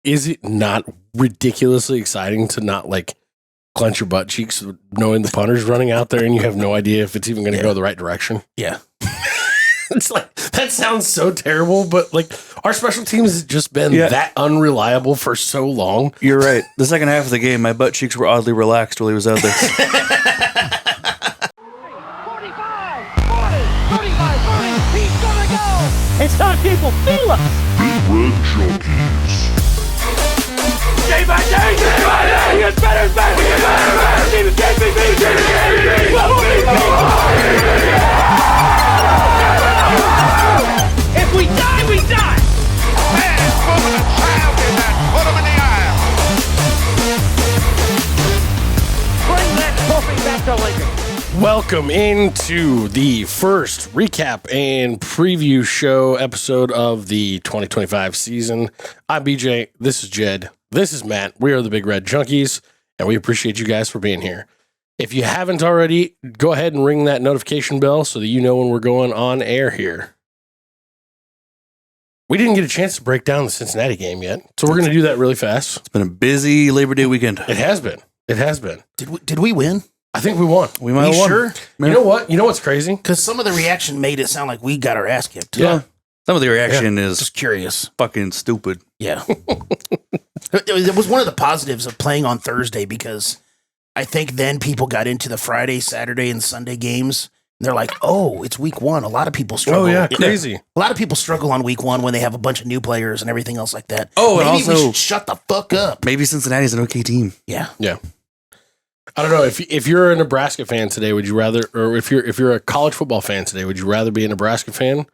is it not ridiculously exciting to not like clench your butt cheeks knowing the punter's running out there and you have no idea if it's even going to go the right direction? Yeah. It's like, that sounds so terrible, but like our special teams has just been that unreliable for so long. You're right. The second half of the game, my butt cheeks were oddly relaxed while he was out there. 45, 40, 35, 30, he's gonna go! It's time, people, feel us! Big Red Junkies. Day by day, he gets better and better! He gets better and better! If we die, we die! Man, woman, and child in that. Put him in the aisle. Bring that trophy back to Lincoln! Welcome into the first recap and preview show episode of the 2025 season. I'm BJ. This is Jed. This is Matt. We are the Big Red Junkies, and we appreciate you guys for being here. If you haven't already, go ahead and ring that notification bell so that you know when we're going on air here. We didn't get a chance to break down the Cincinnati game yet, so we're going to do that really fast. It's been a busy Labor Day weekend. It has been. It has been. Did we win? I think we won. We might have won. Sure? You know what? You know what's crazy? Because some of the reaction made it sound like we got our ass kicked. Yeah. Some of the reaction is Just curious. fucking stupid. Yeah. It was one of the positives of playing on Thursday because I think then people got into the Friday, Saturday, and Sunday games. And they're like, oh, it's week one. A lot of people struggle. Oh, yeah. Crazy. A lot of people struggle on week one when they have a bunch of new players and everything else like that. Oh, and Maybe we also- should shut the fuck up. Maybe Cincinnati's an okay team. Yeah. Yeah. I don't know if you're a Nebraska fan today, would you rather, or if you're a college football fan today, would you rather be a Nebraska fan,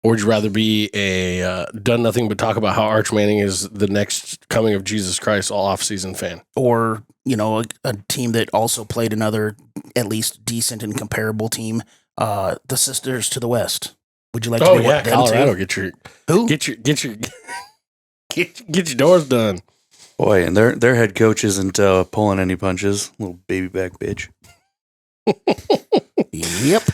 or would you rather be a done nothing but talk about how Arch Manning is the next coming of Jesus Christ all off season fan? Or, a team that also played another at least decent and comparable team, the Sisters to the West. Would you like to Oh be yeah, them Colorado, too? get your doors done. Boy, and their head coach isn't pulling any punches. Little baby back bitch. Yep.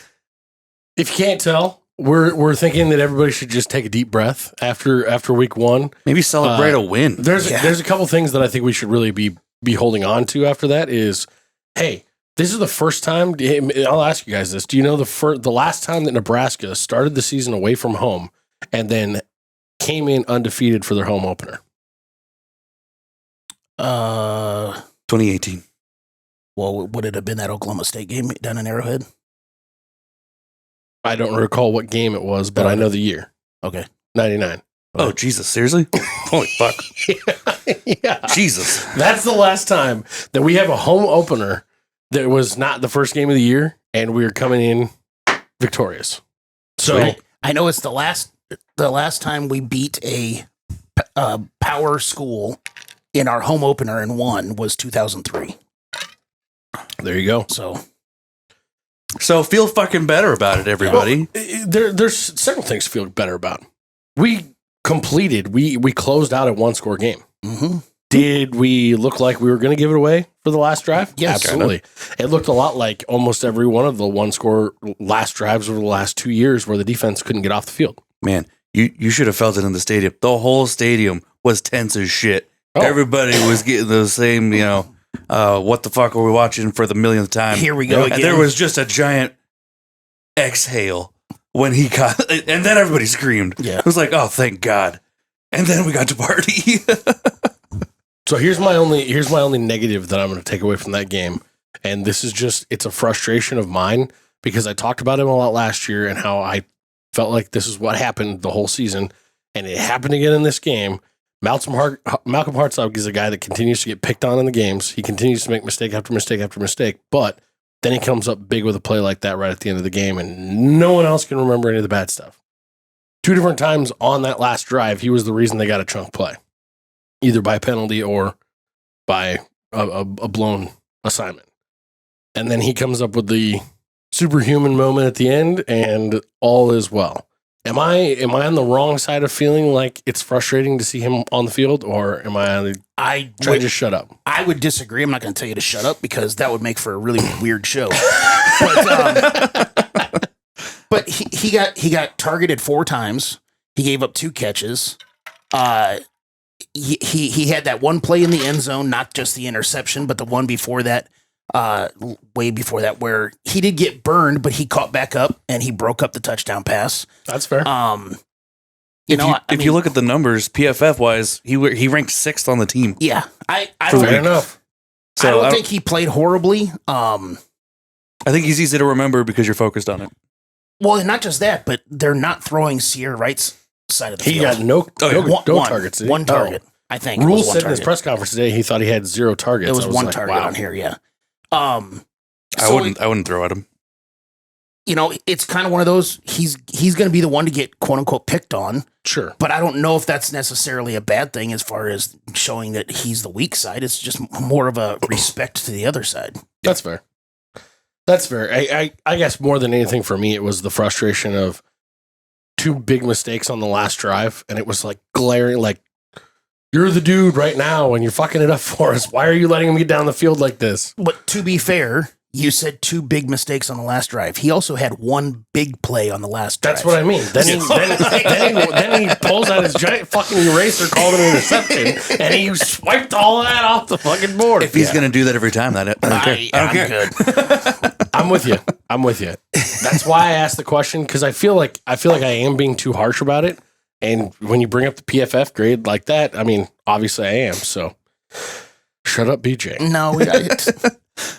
If you can't tell, we're thinking that everybody should just take a deep breath after week one. Maybe celebrate a win. There's a couple things that I think we should really be holding on to after that is, hey, this is the first time. I'll ask you guys this: do you know the last time that Nebraska started the season away from home and then came in undefeated for their home opener? 2018. Well, would it have been that Oklahoma State game down in Arrowhead? I don't recall what game it was, but I know the year. Okay. 99. Oh, Jesus. Seriously? Holy fuck. Yeah. Jesus. That's the last time that we have a home opener that was not the first game of the year, and we are coming in victorious. So I know it's the last time we beat a power school in our home opener and won was 2003. there you go. So feel fucking better about it, everybody. Well, there's several things to feel better about. We closed out a 1-score game. Mm-hmm. Did we look like we were going to give it away for the last drive? Yes. Absolutely. It looked a lot like almost every one of the 1-score last drives over the last 2 years where the defense couldn't get off the field. Man, you should have felt it in the stadium. The whole stadium was tense as shit. Oh. Everybody was getting the same, what the fuck are we watching for the millionth time? Here we go again. And there was just a giant exhale when he got, and then everybody screamed. Yeah. It was like, oh, thank God. And then we got to party. So here's my only negative that I'm going to take away from that game. And this is it's a frustration of mine because I talked about him a lot last year and how I felt like this is what happened the whole season. And it happened again in this game. Malcolm Hartzog is a guy that continues to get picked on in the games. He continues to make mistake after mistake after mistake, but then he comes up big with a play like that right at the end of the game, and no one else can remember any of the bad stuff. 2 different times on that last drive, he was the reason they got a chunk play, either by penalty or by a blown assignment. And then he comes up with the superhuman moment at the end, and all is well. Am I on the wrong side of feeling like it's frustrating to see him on the field, or am I trying to just shut up? I would disagree. I'm not going to tell you to shut up because that would make for a really weird show. But he got targeted 4 times. He gave up 2 catches. he had that one play in the end zone, not just the interception, but the one before that, way before that, where he did get burned, but he caught back up and he broke up the touchdown pass. That's fair. If you look at the numbers, PFF wise, he ranked 6th on the team. Yeah, I fair enough. So I don't think he played horribly. I think he's easy to remember because you're focused on it. Well, and not just that, but they're not throwing Sierra Wright's side of the He field. got no One targets. did he? One target, I think. Rhule It was one said in his target. press conference today he thought he had 0 targets. It was I one like, target wow. on here, yeah. I wouldn't throw at him. It's kind of one of those. He's going to be the one to get quote unquote picked on, Sure. but I don't know if that's necessarily a bad thing as far as showing that he's the weak side. It's just more of a respect to the other side. That's fair. That's fair. I guess more than anything for me, it was the frustration of 2 big mistakes on the last drive, and it was like glaring, like, you're the dude right now, and you're fucking it up for us. Why are you letting him get down the field like this? But to be fair, you said 2 big mistakes on the last drive. He also had 1 big play on the last drive. That's what I mean. Then he pulls out his giant fucking eraser, called it an interception, and he swiped all of that off the fucking board. If he's going to do that every time, I don't care. I'm good. I'm with you. That's why I asked the question, because I feel like I am being too harsh about it. And when you bring up the PFF grade like that, I mean, obviously I am. So shut up, BJ. No,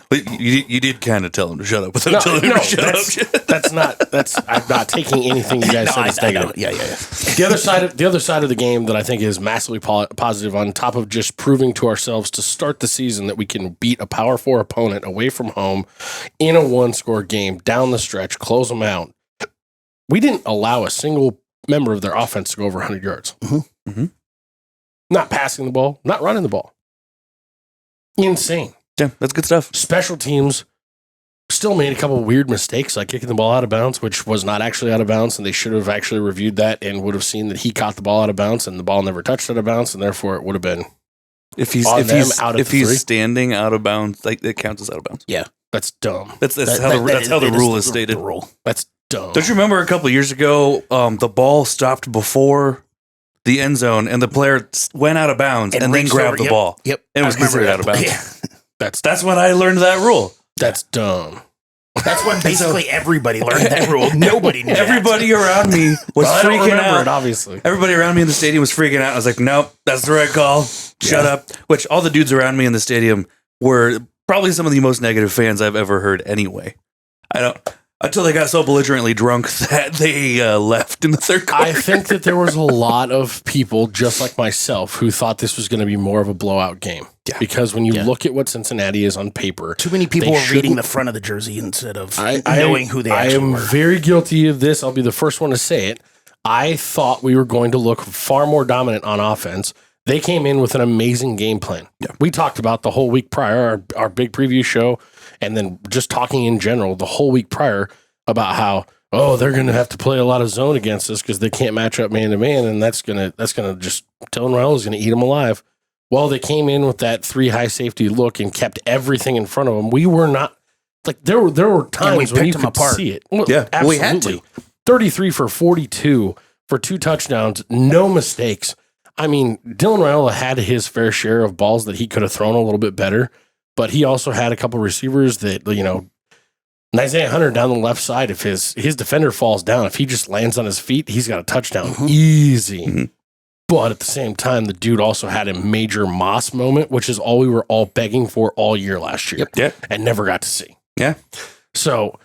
But you did kind of tell him to shut up without telling him to shut up. I'm not taking anything you guys said as negative. Yeah. The other side of the game that I think is massively positive, on top of just proving to ourselves to start the season that we can beat a Power 4 opponent away from home in a 1-score game down the stretch, close them out. We didn't allow a single member of their offense to go over 100 yards. Mm-hmm. Mm-hmm. Not passing the ball, not running the ball. Insane. Yeah, that's good stuff. Special teams still made a couple of weird mistakes, like kicking the ball out of bounds, which was not actually out of bounds, and they should have actually reviewed that and would have seen that he caught the ball out of bounds and the ball never touched out of bounds, and therefore it would have been if he's standing out of bounds, like it counts as out of bounds. Yeah, that's dumb. That's how the rule is stated. The rule. That's dumb. Don't you remember a couple of years ago, the ball stopped before the end zone and the player went out of bounds and then grabbed the ball? Yep, and it was considered out of bounds. Yeah. That's when I learned that rule. That's dumb. That's when basically everybody learned that rule. Nobody knew. Everybody around me was freaking out. It, obviously. Everybody around me in the stadium was freaking out. I was like, nope, that's the right call. Shut up. Which all the dudes around me in the stadium were probably some of the most negative fans I've ever heard anyway. Until they got so belligerently drunk that they left in the third quarter. I think that there was a lot of people, just like myself, who thought this was going to be more of a blowout game. Yeah. Because when you look at what Cincinnati is on paper, too many people were reading the front of the jersey instead of knowing who they actually were. I am very guilty of this. I'll be the first one to say it. I thought we were going to look far more dominant on offense. They came in with an amazing game plan. Yeah. We talked about the whole week prior, our big preview show, and then just talking in general the whole week prior about how, they're going to have to play a lot of zone against us because they can't match up man to man, and that's gonna just Dylan Rhule is going to eat them alive. Well, they came in with that 3 high safety look and kept everything in front of them. We were not like there were times when you could see it. Well, yeah, absolutely. We had to. 33 for 42 for 2 touchdowns, no mistakes. I mean, Dylan Rhule had his fair share of balls that he could have thrown a little bit better, but he also had a couple receivers that, Isaiah Hunter down the left side, if his defender falls down, if he just lands on his feet, he's got a touchdown easy. Mm-hmm. But at the same time, the dude also had a major Moss moment, which is all we were all begging for all year last year. Yep. And never got to see. Yeah. So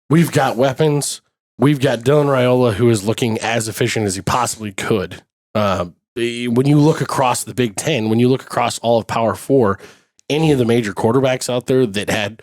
we've got weapons. We've got Dylan Rhule, who is looking as efficient as he possibly could. When you look across the Big Ten, when you look across all of Power 4, any of the major quarterbacks out there that had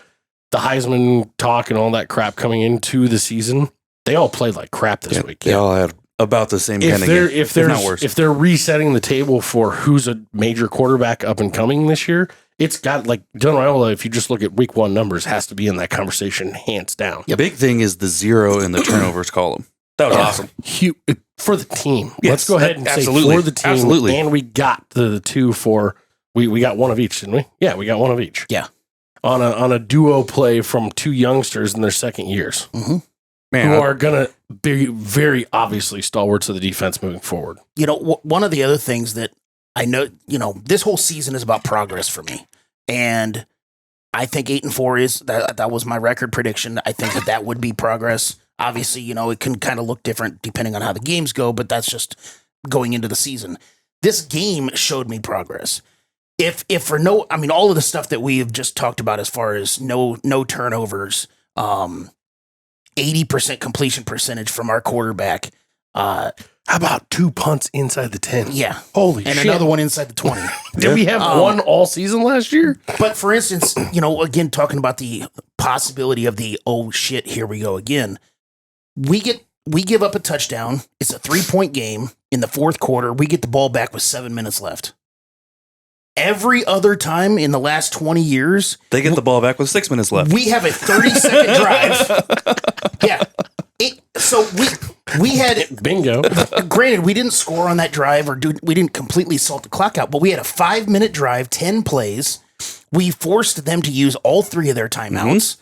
the Heisman talk and all that crap coming into the season, they all played like crap this week. They all had about the same kind of game, if not worse. If they're resetting the table for who's a major quarterback up and coming this year, it's got like Dylan Rhule, if you just look at week 1 numbers, has to be in that conversation hands down. The big thing is the 0 in the turnovers column. That was awesome. For the team. Yes, let's go ahead and say for the team. Absolutely. And we got the 2 for, we got one of each, didn't we? Yeah, we got one of each. Yeah. On a duo play from 2 youngsters in their second years. Mm-hmm. Man, who are going to be very obviously stalwarts of the defense moving forward. One of the other things that I know, this whole season is about progress for me. And I think 8-4 is that was my record prediction. I think that would be progress. Obviously, it can kind of look different depending on how the games go, but that's just going into the season. This game showed me progress. If for all of the stuff that we have just talked about as far as no turnovers, 80% completion percentage from our quarterback. How about 2 punts inside the 10? Yeah. Holy and shit. another one inside the 20. Did we have one all season last year? But for instance, again, talking about the possibility of the, oh shit, here we go again. We give up a touchdown. It's a 3-point game in the fourth quarter. We get the ball back with 7 minutes left. Every other time in the last 20 years, They get the ball back with 6 minutes left. we have a 30-second drive. Yeah. So we had, Bingo. granted, we didn't score on that drive we didn't completely salt the clock out, but we had a 5-minute drive, 10 plays. We forced them to use all 3 of their timeouts.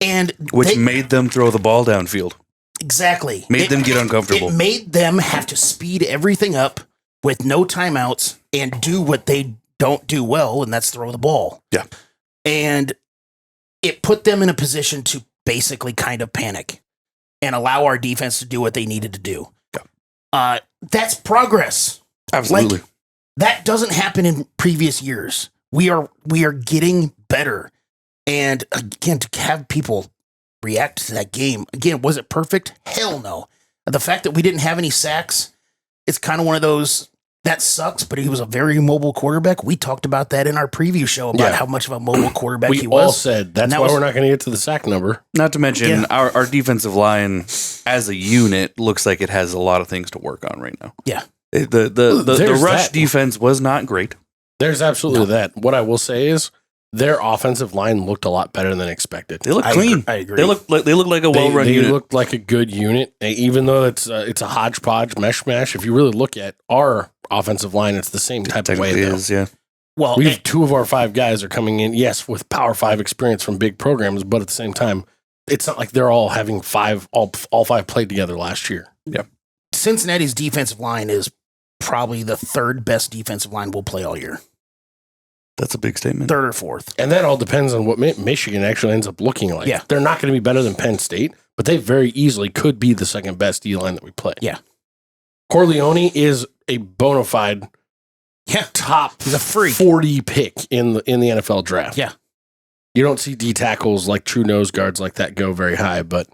And Which made them throw the ball downfield. exactly. Made them get uncomfortable. It made them have to speed everything up with no timeouts and do what they don't do well, and that's throw the ball. Yeah. And it put them in a position to basically kind of panic and allow our defense to do what they needed to do. Yeah. That's progress. Absolutely. That doesn't happen in previous years. We are getting better. And again, to have people react to that game, again, was it perfect? Hell no. The fact that we didn't have any sacks, it's kind of one of those, that sucks, but he was a very mobile quarterback. We talked about that in our preview show about how much of a mobile quarterback he was. We all said that's why we're not going to get to the sack number. Not to mention our defensive line as a unit looks like it has a lot of things to work on right now. Yeah. The rush defense was not great. There's absolutely that. What I will say is their offensive line looked a lot better than expected. They look clean. I agree. They look like a well-run They unit. looked like a good unit, even though it's a hodgepodge mishmash. If you really look at our offensive line, it's the same type of way. Technically it is, yeah. Well, We have 2 of our 5 guys are coming in, yes, with Power 5 experience from big programs, but at the same time, it's not like they're all having all 5 played together last year. Yeah. Cincinnati's defensive line is probably the 3rd best defensive line we'll play all year. That's a big statement. 3rd or 4th. And that all depends on what Michigan actually ends up looking like. Yeah. They're not going to be better than Penn State, but they very easily could be the 2nd best D-line that we play. Yeah. Corleone is a bona fide top He's a freak. 40 pick in the NFL draft. Yeah. You don't see D tackles like true nose guards like that go very high, but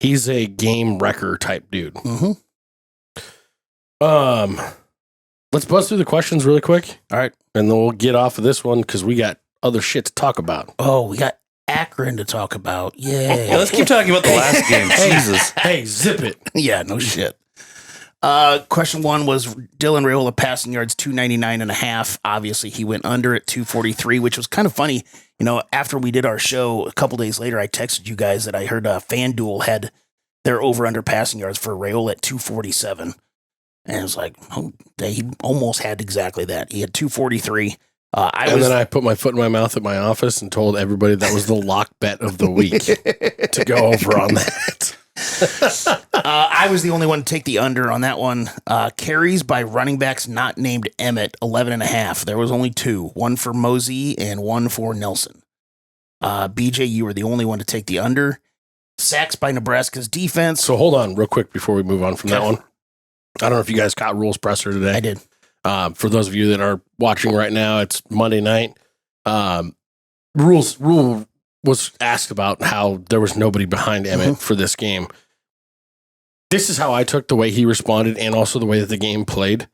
he's a game wrecker type dude. Mm-hmm. Let's buzz through the questions really quick. All right. And then we'll get off of this one because we got other shit to talk about. Oh, we got Akron to talk about. Yeah, Yeah. let's keep talking about the last game. Jesus. Hey, zip it. Yeah, no shit. Question 1 was Dylan Rhule passing yards 299.5. Obviously, he went under at 243, which was kind of funny. After we did our show a couple days later, I texted you guys that I heard FanDuel had their over-under passing yards for Rhule at 247. And it was like, he almost had exactly that. He had 243. Then I put my foot in my mouth at my office and told everybody that was the lock bet of the week to go over on that. I was the only one to take the under on that one. Carries by running backs not named Emmett, 11.5. There was only 2, one for Mosey and one for Nelson. BJ, you were the only one to take the under. Sacks by Nebraska's defense. So hold on real quick before we move on from that one. I don't know if you guys caught Rhule's presser today. I did. For those of you that are watching right now, it's Monday night. Rhule was asked about how there was nobody behind Emmett for this game. This is how I took the way he responded and also the way that the game played.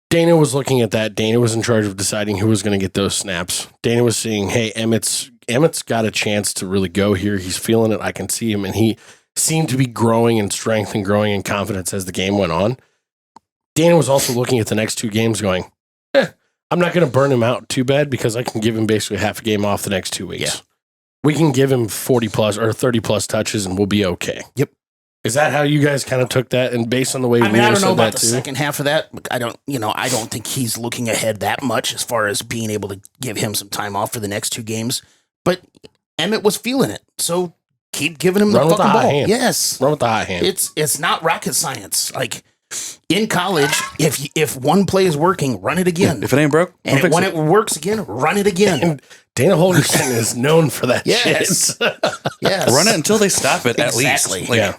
Dana was looking at that. Dana was in charge of deciding who was going to get those snaps. Dana was saying, hey, Emmett's got a chance to really go here. He's feeling it. I can see him. And he seemed to be growing in strength and growing in confidence as the game went on. Dana was also looking at the next 2 games going, I'm not going to burn him out too bad because I can give him basically half a game off the next 2 weeks. Yeah. We can give him 40 plus or 30 plus touches and we'll be okay. Yep. Is that how you guys kind of took that? And based on the way I don't know about the too? second half of that. I don't think he's looking ahead that much as far as being able to give him some time off for the next 2 games. But Emmett was feeling it. So keep giving him the fucking ball. Hand. Yes. Run with the hot hand. It's not rocket science. Like, In college, if one play is working, run it again. If it ain't broke, And when it works again, run it again. And Dana Holgerson is known for that Yes. shit. Yes. run it until they stop it. At Exactly. least, Yeah.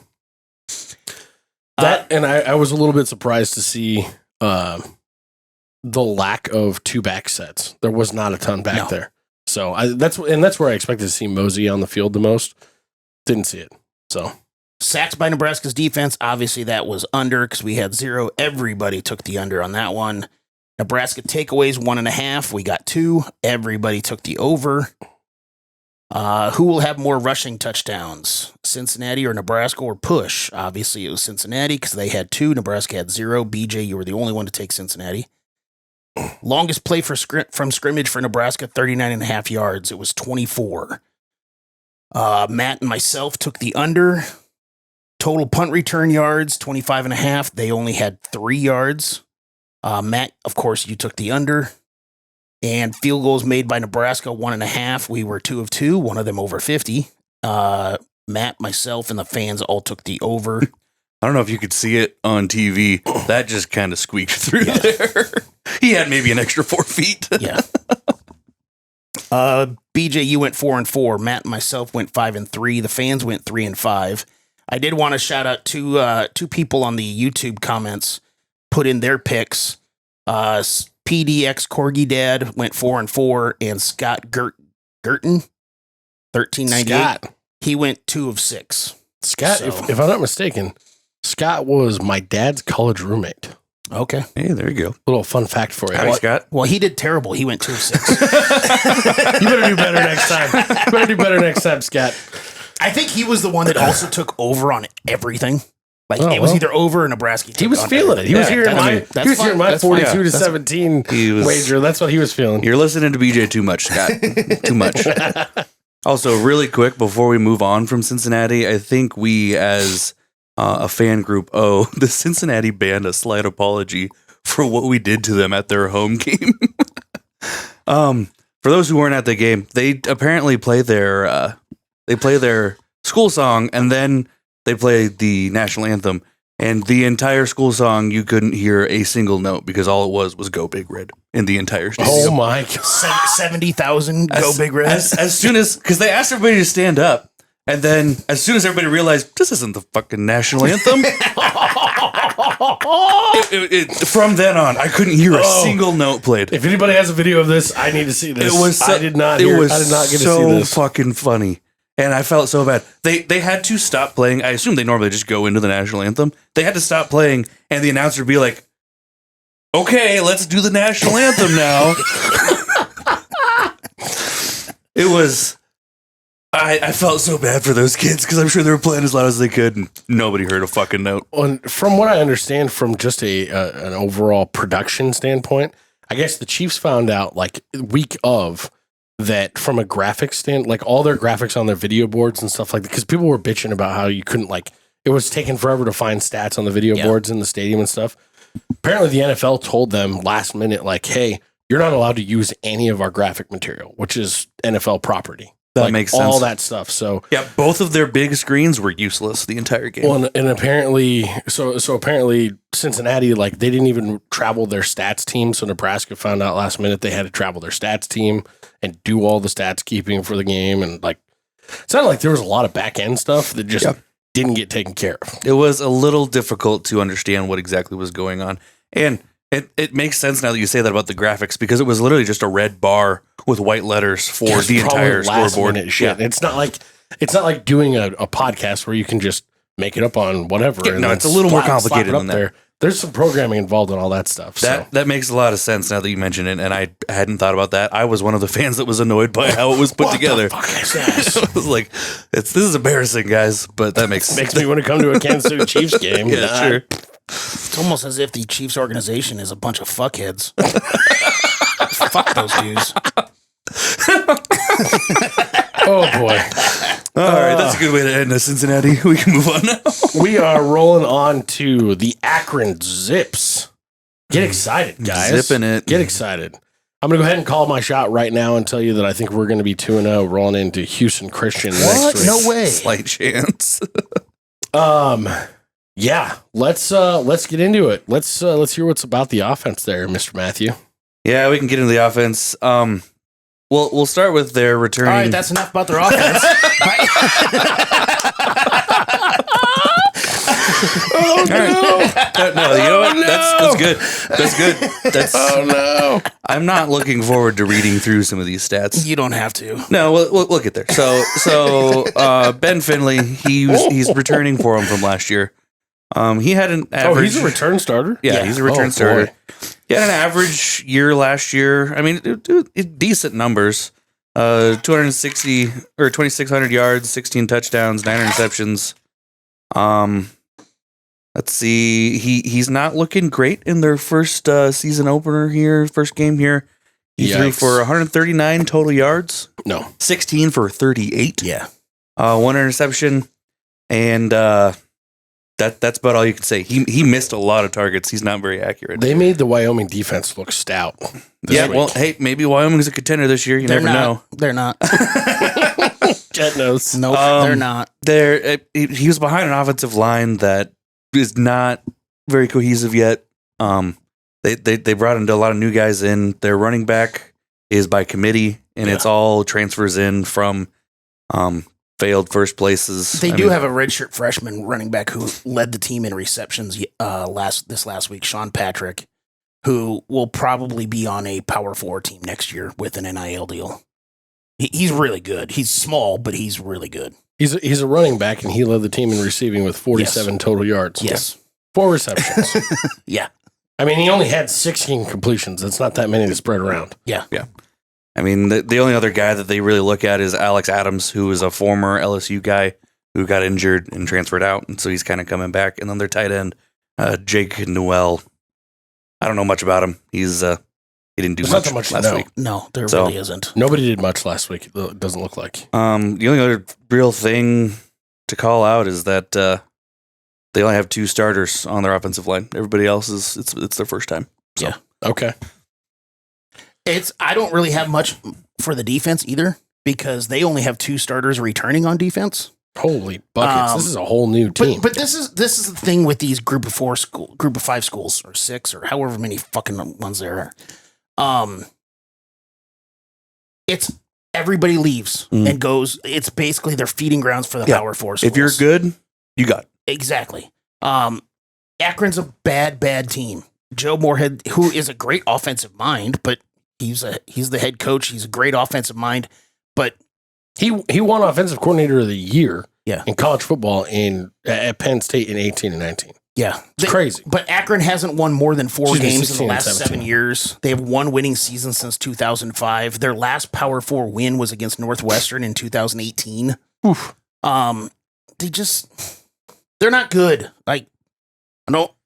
That and I was a little bit surprised to see the lack of two back sets. There was not a ton back there. So that's where I expected to see Mosey on the field the most. Didn't see it. So Sacks by Nebraska's defense. Obviously, that was under because we had 0. Everybody took the under on that one. Nebraska takeaways 1.5. We got 2. Everybody took the over. Who will have more rushing touchdowns? Cincinnati or Nebraska or push? Obviously, it was Cincinnati because they had 2. Nebraska had 0. BJ, you were the only one to take Cincinnati. Longest play from scrimmage for Nebraska, 39.5 yards. It was 24. Matt and myself took the under. Total punt return yards, 25.5. They only had 3 yards. Matt, of course, you took the under. And field goals made by Nebraska, 1.5. We were 2 of 2, one of them over 50. Matt, myself, and the fans all took the over. I don't know if you could see it on TV. That just kind of squeaked through there. He had maybe an extra 4 feet. Yeah. BJ, you went 4 and 4. Matt and myself went 5 and 3. The fans went 3 and 5. I did want to shout out two people on the YouTube comments put in their picks. PDX Corgi Dad went 4 and 4, and Scott Gurton 1398. Scott. He went 2 of 6. Scott, So- if I'm not mistaken, Scott was my dad's college roommate. Okay. Hey, there you go. Little fun fact for you. Howdy, Scott. Well, he did terrible. He went 2 of 6. You better do better next time. You better do better next time, Scott. I think he was the one that also took over on everything. Like Oh, it was well. either over or Nebraska. He was feeling it. He was hearing my, that's he was hearing fine. my That's 42 fine. to That's- 17 He was- wager. That's what he was feeling. You're listening to BJ too much, Scott. Too much. Also, really quick, before we move on from Cincinnati, I think we, as a fan group, owe the Cincinnati band a slight apology for what we did to them at their home game. For those who weren't at the game, they apparently play their school song, and then they play the national anthem. And the entire school song, you couldn't hear a single note because all it was Go Big Red in the entire stadium. Oh my God. 70,000 Go Big Red. As soon as, because they asked everybody to stand up, and then as soon as everybody realized this isn't the fucking national anthem, from then on, I couldn't hear a single note played. If anybody has a video of this, I need to see this. It was I did not get to see so this. fucking funny. And I felt so bad. They had to stop playing. I assume they normally just go into the national anthem. They had to stop playing, and the announcer would be like, "Okay, let's do the national anthem now." It was. I felt so bad for those kids because I'm sure they were playing as loud as they could, and nobody heard a fucking note. And from what I understand, from just an overall production standpoint, I guess the Chiefs found out like week of that from a graphics stand, like all their graphics on their video boards and stuff like that, because people were bitching about how you couldn't it was taking forever to find stats on the video boards in the stadium and stuff. Apparently, the NFL told them last minute, like, "Hey, you're not allowed to use any of our graphic material, which is NFL property." That makes sense. All that stuff. So Yeah, both of their big screens were useless the entire game. well, and apparently, so apparently Cincinnati, they didn't even travel their stats team. So Nebraska found out last minute they had to travel their stats team and do all the stats keeping for the game. And it sounded like there was a lot of back end stuff that just didn't get taken care of. It was a little difficult to understand what exactly was going on. And it makes sense now that you say that about the graphics, because it was literally just a red bar with white letters for It's the probably entire last scoreboard. minute shit. It's not like doing a podcast where you can just make it up on whatever. Yeah, and no, then it's a little more slap it complicated up than that. there. There's some programming involved in all that stuff. That makes a lot of sense now that you mention it, and I hadn't thought about that. I was one of the fans that was annoyed by how it was put together. What the fuck is this? I was like, this is embarrassing, guys, but that makes Makes me want to come to a Kansas City Chiefs game. Yeah, sure. It's almost as if the Chiefs organization is a bunch of fuckheads. Fuck those dudes. Oh boy. All right, that's a good way to end Cincinnati. We can move on now. We are rolling on to the Akron Zips. Get excited, guys. Zipping it. Get excited. I'm going to go ahead and call my shot right now and tell you that I think we're going to be 2-0 rolling into Houston Christian next week. No way. Slight chance. Yeah, let's get into it. Let's hear what's about the offense there, Mr. Matthew. Yeah, we can get into the offense. We'll start with their returning. All right, that's enough about their offense. Oh no! You know what? That's good. That's good. That's. Oh no! I'm not looking forward to reading through some of these stats. You don't have to. No, we'll get there. So Ben Finley, he's returning for him from last year. He had an average. Oh, he's a return starter. Yeah, he's a return starter. Boy. He had an average year last year. I mean, decent numbers. 260 or 2,600 yards, 16 touchdowns, 9 interceptions. Let's see. He's not looking great in their first season opener here, first game here. He threw for 139 total yards. No, 16 for 38. Yeah. 1 interception, and that's about all you can say. He missed a lot of targets. He's not very accurate. they made the Wyoming defense look stout. Yeah, week. well, hey, maybe Wyoming's a contender this year. You never know. They're not. Jet knows. No, they're not. He was behind an offensive line that is not very cohesive yet. They brought in a lot of new guys in. Their running back is by committee, and it's all transfers in from failed first places. They do have a redshirt freshman running back who led the team in receptions this last week, Sean Patrick, who will probably be on a Power 4 team next year with an NIL deal. He's really good. He's small, but he's really good. He's a running back, and he led the team in receiving with 47 total yards. Yes. 4 receptions. Yeah. I mean, he only had 16 completions. That's not that many to spread around. Yeah. Yeah. I mean, the only other guy that they really look at is Alex Adams, who is a former LSU guy who got injured and transferred out. And so he's kind of coming back. And then their tight end, Jake Newell. I don't know much about him. He didn't do much last week. No, there really isn't. Nobody did much last week. It doesn't look like. The only other real thing to call out is that they only have 2 starters on their offensive line. Everybody else it's their first time. So. Yeah. Okay. I don't really have much for the defense either because they only have 2 starters returning on defense. Holy buckets! This is a whole new team. But this is the thing with these group of 5 schools or 6 or however many fucking ones there are. It's everybody leaves and goes. It's basically their feeding grounds for the Power 4 schools. If you're good, you got it. Exactly. Akron's a bad team. Joe Moorhead, who is a great offensive mind, but he's the head coach. He's a great offensive mind, but he won offensive coordinator of the year in college football at Penn State in 18 and 19. Yeah. It's crazy. But Akron hasn't won more than 4 games in the last 17. 7 years. They have one winning season since 2005. Their last Power 4 win was against Northwestern in 2018. Oof. They're not good. Like,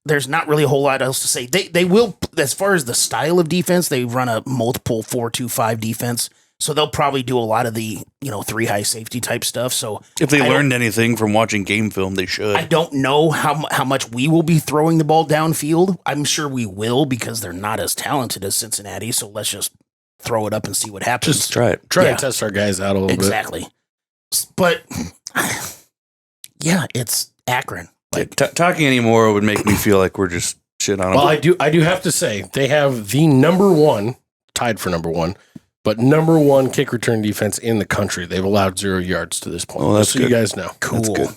there's not really a whole lot else to say. They will, as far as the style of defense, they run a multiple 4-2-5 defense. So they'll probably do a lot of the, 3 high safety type stuff. So if they learned anything from watching game film, they should. I don't know how much we will be throwing the ball downfield. I'm sure we will because they're not as talented as Cincinnati. So let's just throw it up and see what happens. Just try it. Try and test our guys out a little bit. Exactly. But yeah, it's Akron. Like talking anymore would make me feel like we're just shit on them. Well, I do have to say they have the number 1, tied for number 1, but number 1 kick return defense in the country. They've allowed 0 yards to this point. Oh, that's so good. You guys know. Cool. That's good.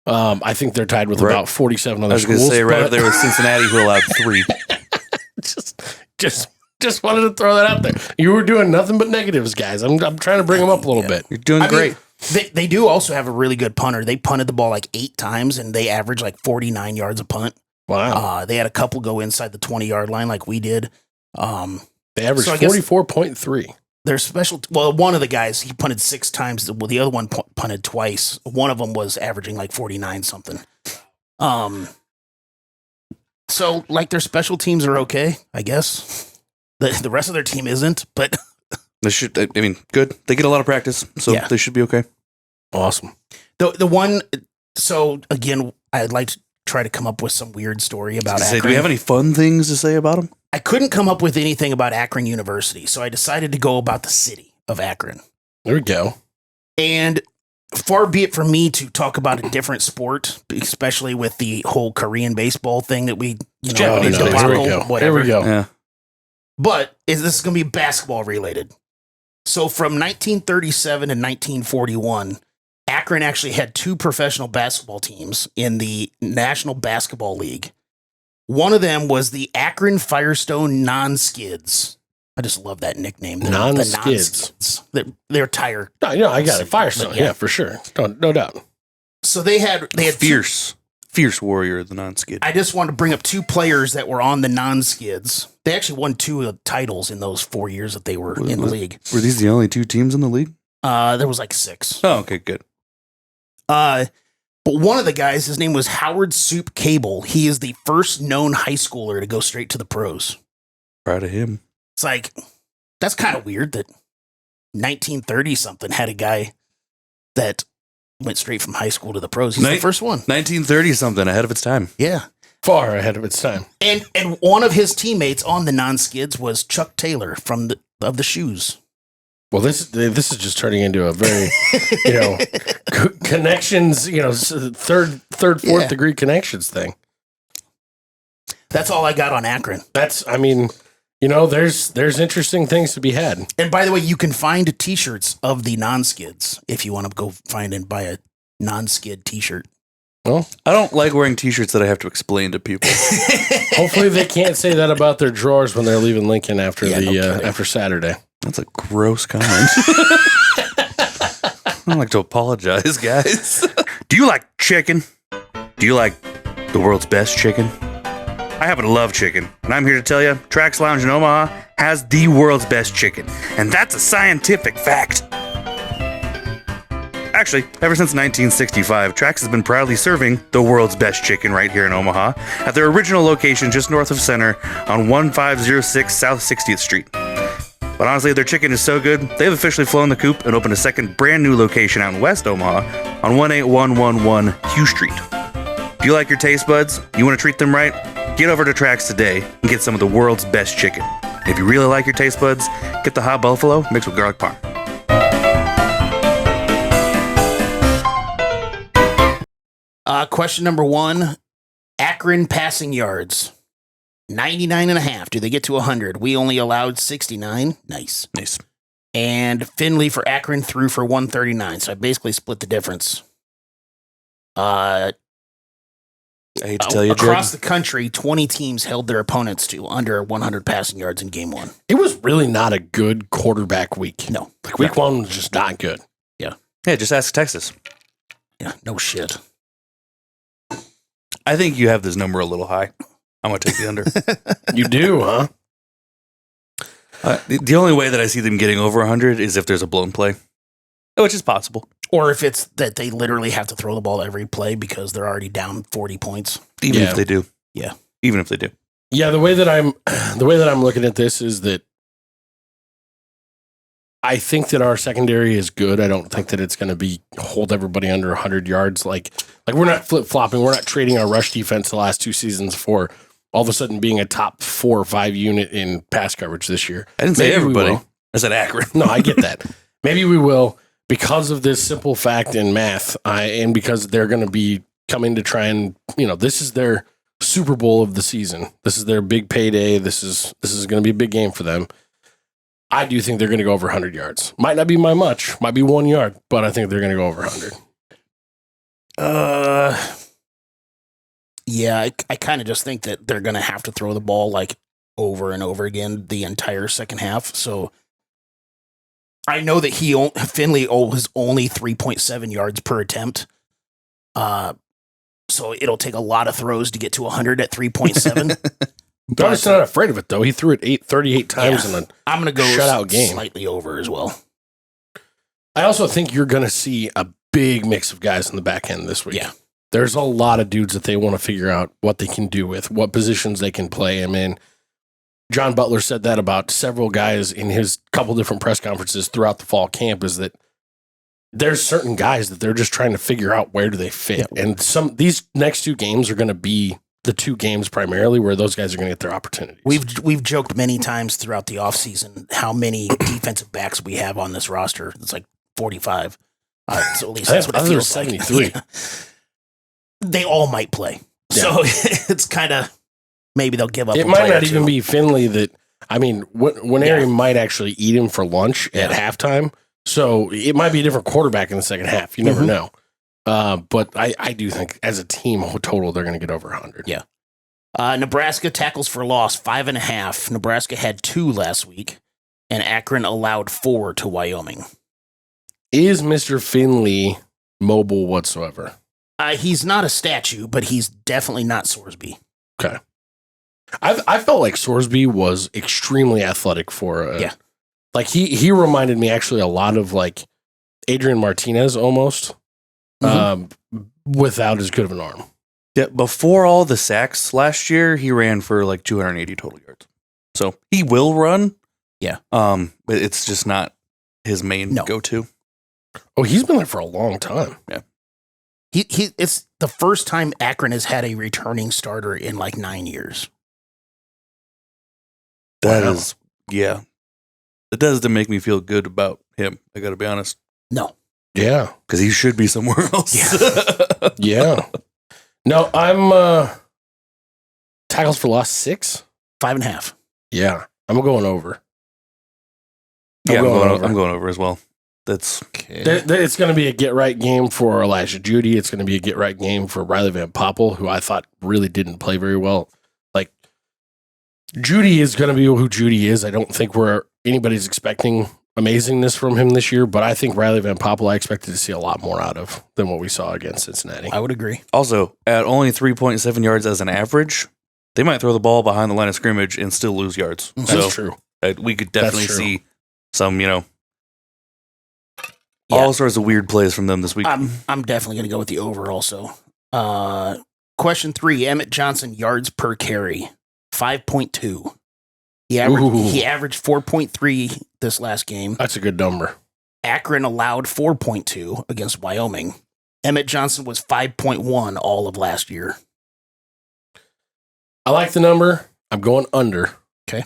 I think they're tied with about 47 other schools. I was going to say right up there with Cincinnati, who allowed 3. Just wanted to throw that out there. You were doing nothing but negatives, guys. I'm trying to bring them up a little bit. You're doing great. They do also have a really good punter. They punted the ball like 8 times, and they average like 49 yards a punt. Wow. They had a couple go inside the 20-yard line like we did. They averaged 44.3. They're special. Well, one of the guys, he punted 6 times. Well, the other one punted twice. One of them was averaging like 49 something. So like their special teams are okay, I guess. The rest of their team isn't, but They should. I mean, good. They get a lot of practice, so they should be okay. Awesome. The one. So again, I'd like to try to come up with some weird story about Akron. Do we have any fun things to say about them? I couldn't come up with anything about Akron University, so I decided to go about the city of Akron. There we go. And far be it from me to talk about a different sport, especially with the whole Korean baseball thing that we, Japanese debacle, Here we go. whatever. Here we go. Yeah. But this is going to be basketball related. So from 1937 and 1941, Akron actually had 2 professional basketball teams in the National Basketball League. One of them was the Akron Firestone Non-Skids. I just love that nickname. The Non-Skids. They're tire. No, I got it. Firestone. Yeah, for sure. No doubt. So they had Fierce warrior, the non-skid. I just wanted to bring up 2 players that were on the non-skids. They actually won 2 titles in those 4 years that they were in the league. Were these the only 2 teams in the league? There was like 6. Oh, okay, good. But one of the guys, his name was Howard Soup Cable. He is the first known high schooler to go straight to the pros. Proud of him. It's like, that's kind of weird that 1930 something had a guy that went straight from high school to the pros. He's the first one. 1930 something, ahead of its time. Yeah. Far ahead of its time. And one of his teammates on the non-skids was Chuck Taylor of the Shoes. Well, this is just turning into a very, connections, third, fourth degree connections thing. That's all I got on Akron. There's interesting things to be had. And by the way, you can find T-shirts of the non-skids if you want to go find and buy a non-skid T-shirt. Well, I don't like wearing T-shirts that I have to explain to people. hopefully they can't say that about their drawers when they're leaving Lincoln after after Saturday. That's a gross comment. I don't like to apologize, guys. Do you like chicken? Do you like the world's best chicken? I happen to love chicken, and I'm here to tell you, Trax Lounge in Omaha has the world's best chicken, and that's a scientific fact. Actually, ever since 1965, Trax has been proudly serving the world's best chicken right here in Omaha at their original location just north of Center on 1506 South 60th Street. But honestly, their chicken is so good, they've officially flown the coop and opened a second brand new location out in West Omaha on 18111 Hugh Street. Do you like your taste buds? You want to treat them right? Get over to Trax today and get some of the world's best chicken. If you really like your taste buds, get the hot buffalo mixed with garlic parm. Question number 1, Akron passing yards. 99.5. Do they get to 100? We only allowed 69. Nice. And Finley for Akron threw for 139. So I basically split the difference. I hate to tell you, across Jed. the country, 20 teams held their opponents to under 100 passing yards in game 1. It was really not a good quarterback week. No. Week 1 was just not good. Yeah, just ask Texas. Yeah, no shit. I think you have this number a little high. I'm going to take the under. You do, huh? The only way that I see them getting over 100 is if there's a blown play, which is possible. Or if it's that they literally have to throw the ball every play because they're already down 40 points. Even if they do. Yeah. Even if they do. Yeah, the way that I'm looking at this is that I think that our secondary is good. I don't think that it's going to hold everybody under 100 yards. Like we're not flip-flopping. We're not trading our rush defense the last 2 seasons for all of a sudden being a top 4 or 5 unit in pass coverage this year. I didn't say everybody. I said Akron. No, I get that. Maybe we will because of this simple fact in math, and because they're going to be coming to try and, this is their Super Bowl of the season. This is their big payday. This is going to be a big game for them. I do think they're going to go over 100 yards. Might not be by much. Might be 1 yard, but I think they're going to go over 100. Yeah, I kind of just think that they're going to have to throw the ball like over and over again the entire second half. So I know that Finley was only 3.7 yards per attempt. So it'll take a lot of throws to get to 100 at 3.7. But I'm not afraid of it, though. He threw it 38 times in a I'm going to go shutout game. Slightly over as well. I also think you're going to see a big mix of guys in the back end this week. Yeah. There's a lot of dudes that they want to figure out what they can do with, what positions they can play. I mean, John Butler said that about several guys in his couple different press conferences throughout the fall camp, is that there's certain guys that they're just trying to figure out where do they fit. Yeah. And these next 2 games are going to be the 2 games primarily where those guys are going to get their opportunities. We've joked many times throughout the offseason how many defensive backs we have on this roster. It's like 45. So at least that's what it feels like. 73. Yeah. They all might play. Yeah. So it's kind of, maybe they'll give up. It might not even be Finley that, I mean, Winery might actually eat him for lunch at halftime. So it might be a different quarterback in the second half. You never know. But I do think as a team total, they're going to get over 100. Yeah. Nebraska tackles for loss, 5.5. Nebraska had 2 last week, and Akron allowed 4 to Wyoming. Is Mr. Finley mobile whatsoever? He's not a statue, but he's definitely not Sorsby. Okay. I felt like Sorsby was extremely athletic for like he reminded me actually a lot of like Adrian Martinez almost, without as good of an arm. Yeah, before all the sacks last year, he ran for like 280 total yards. So he will run. Yeah. But it's just not his main go-to. Oh, he's been there for a long time. Yeah. It's the first time Akron has had a returning starter in like 9 years. That is, yeah. It doesn't make me feel good about him. I got to be honest. No. Yeah. Because he should be somewhere else. Yeah. No, I'm tackles for loss 6, 5.5. Yeah, I'm going over. I'm going over as well. That's okay. It's going to be a get right game for Elijah Judy. It's going to be a get right game for Riley Van Poppel, who I thought really didn't play very well. Like Judy is going to be who Judy is. I don't think anybody's expecting amazingness from him this year, but I think Riley Van Poppel I expected to see a lot more out of than what we saw against Cincinnati. I would agree. also at only 3.7 yards as an average. They might throw the ball behind the line of scrimmage and still lose yards. That's true. We could definitely That's true. see some, all sorts of weird plays from them this week. I'm definitely going to go with the over also. Question 3, Emmett Johnson yards per carry, 5.2. He averaged 4.3 this last game. That's a good number. Akron allowed 4.2 against Wyoming. Emmett Johnson was 5.1 all of last year. I like the number. I'm going under. Okay.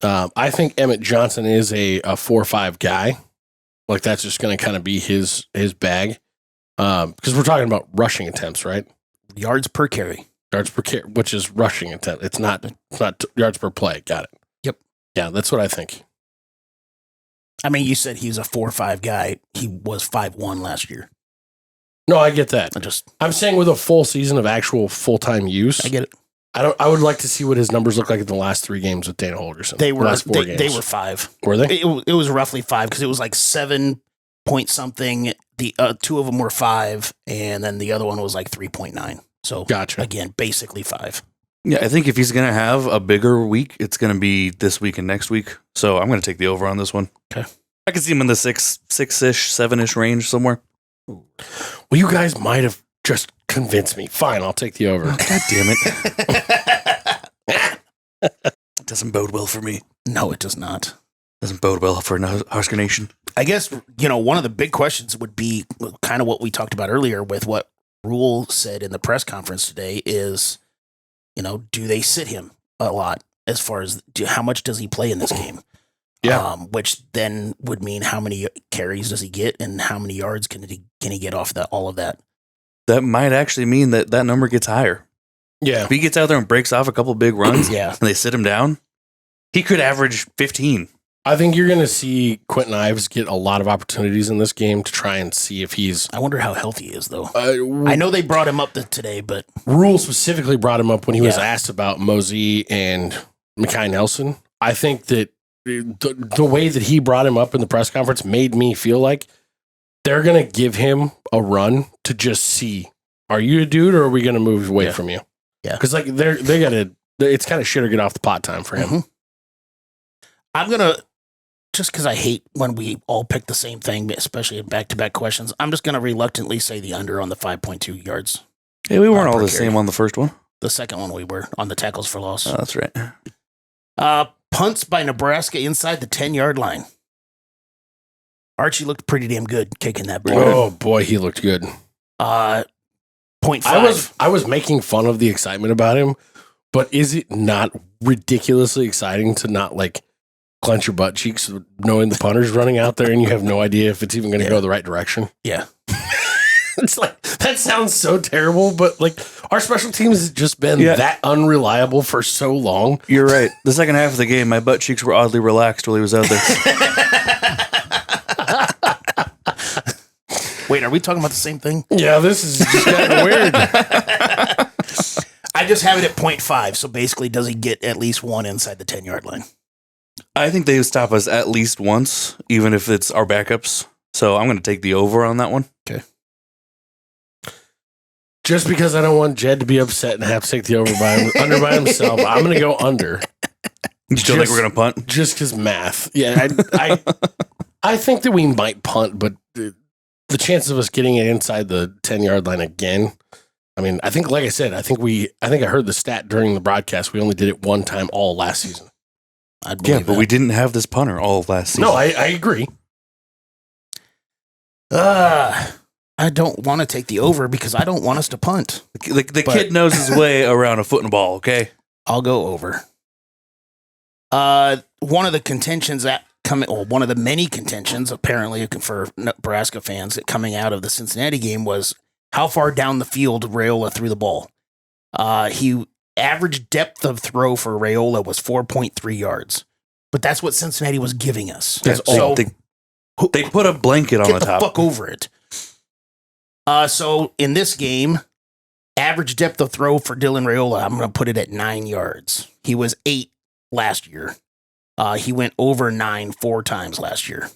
I think Emmett Johnson is a 4-5 guy. Like that's just going to kind of be his bag. Because we're talking about rushing attempts, right? Yards per carry. Yards per carry, which is rushing attempt. It's not yards per play. Got it. Yep. Yeah, that's what I think. I mean, you said he was a 4-5 guy. He was 5-1 last year. No, I get that. I'm saying with a full season of actual full-time use. I get it. I would like to see what his numbers look like in the last 3 games with Dana Holgerson. They were last 4 games. They were 5. Were they? It was roughly 5 because it was like 7 point something. The 2 of them were 5, and then the other one was like 3.9. So gotcha. Again, basically 5. Yeah, I think if he's going to have a bigger week, it's going to be this week and next week. So I'm going to take the over on this one. Okay. I can see him in the 6-ish, 7-ish range somewhere. Well, you guys might have just convinced me. Fine, I'll take the over. God damn it. It doesn't bode well for me. No, it does not. Doesn't bode well for Husker Nation. I guess, one of the big questions would be kind of what we talked about earlier with what Rhule said in the press conference today is, do they sit him a lot as far as how much does he play in this game? Yeah. Which then would mean how many carries does he get and how many yards can he get off all of that? That might actually mean that number gets higher. Yeah. If he gets out there and breaks off a couple big runs Yeah. and they sit him down, he could average 15. I think you're going to see Quentin Ives get a lot of opportunities in this game to try and see if he's. I wonder how healthy he is, though. I know they brought him up today, but Rhule specifically brought him up when he was asked about Mosey and Mekhi Nelson. I think that the way that he brought him up in the press conference made me feel like they're going to give him a run to just see, are you a dude or are we going to move away from you? Yeah. Because like they got to, it's kind of shit or get off the pot time for him. Mm-hmm. I'm going to, just because I hate when we all pick the same thing, especially in back-to-back questions, I'm just going to reluctantly say the under on the 5.2 yards. Hey, we weren't all per the carry. same on the first one. The second one we were on the tackles for loss. Oh, that's right. Punts by Nebraska inside the 10-yard line. Archie looked pretty damn good kicking that ball. Oh boy, he looked good. 0.5. I was making fun of the excitement about him, but is it not ridiculously exciting to not like clench your butt cheeks knowing the punter's running out there and you have no idea if it's even going to go the right direction. Yeah. It's like, that sounds so terrible, but like our special teams has just been that unreliable for so long. You're right. The second half of the game, my butt cheeks were oddly relaxed while he was out there. Wait, are we talking about the same thing? Yeah, this is just getting weird. I just have it at 0.5. So basically, does he get at least one inside the 10-yard line? I think they stop us at least once, even if it's our backups. So I'm going to take the over on that one. Okay. Just because I don't want Jed to be upset and have to take the under by himself, I'm going to go under. You still think we're going to punt? Just because math. Yeah, I think that we might punt, but the chances of us getting it inside the 10-yard line again, I mean, I think, like I said, I think I heard the stat during the broadcast. We only did it one time all last season. Yeah, but we didn't have this punter all of last season. No, I agree. I don't want to take the over because I don't want us to punt. The kid knows his way around a foot and a ball, okay? I'll go over. One of the contentions one of the many contentions apparently for Nebraska fans coming out of the Cincinnati game was how far down the field Rhule threw the ball. Average depth of throw for Rhule was 4.3 yards, but that's what Cincinnati was giving us. So they put a blanket on the top. Get the fuck over it. So in this game, average depth of throw for Dylan Rhule, I'm going to put it at 9 yards. He was 8 last year. He went over 9 4 times last year.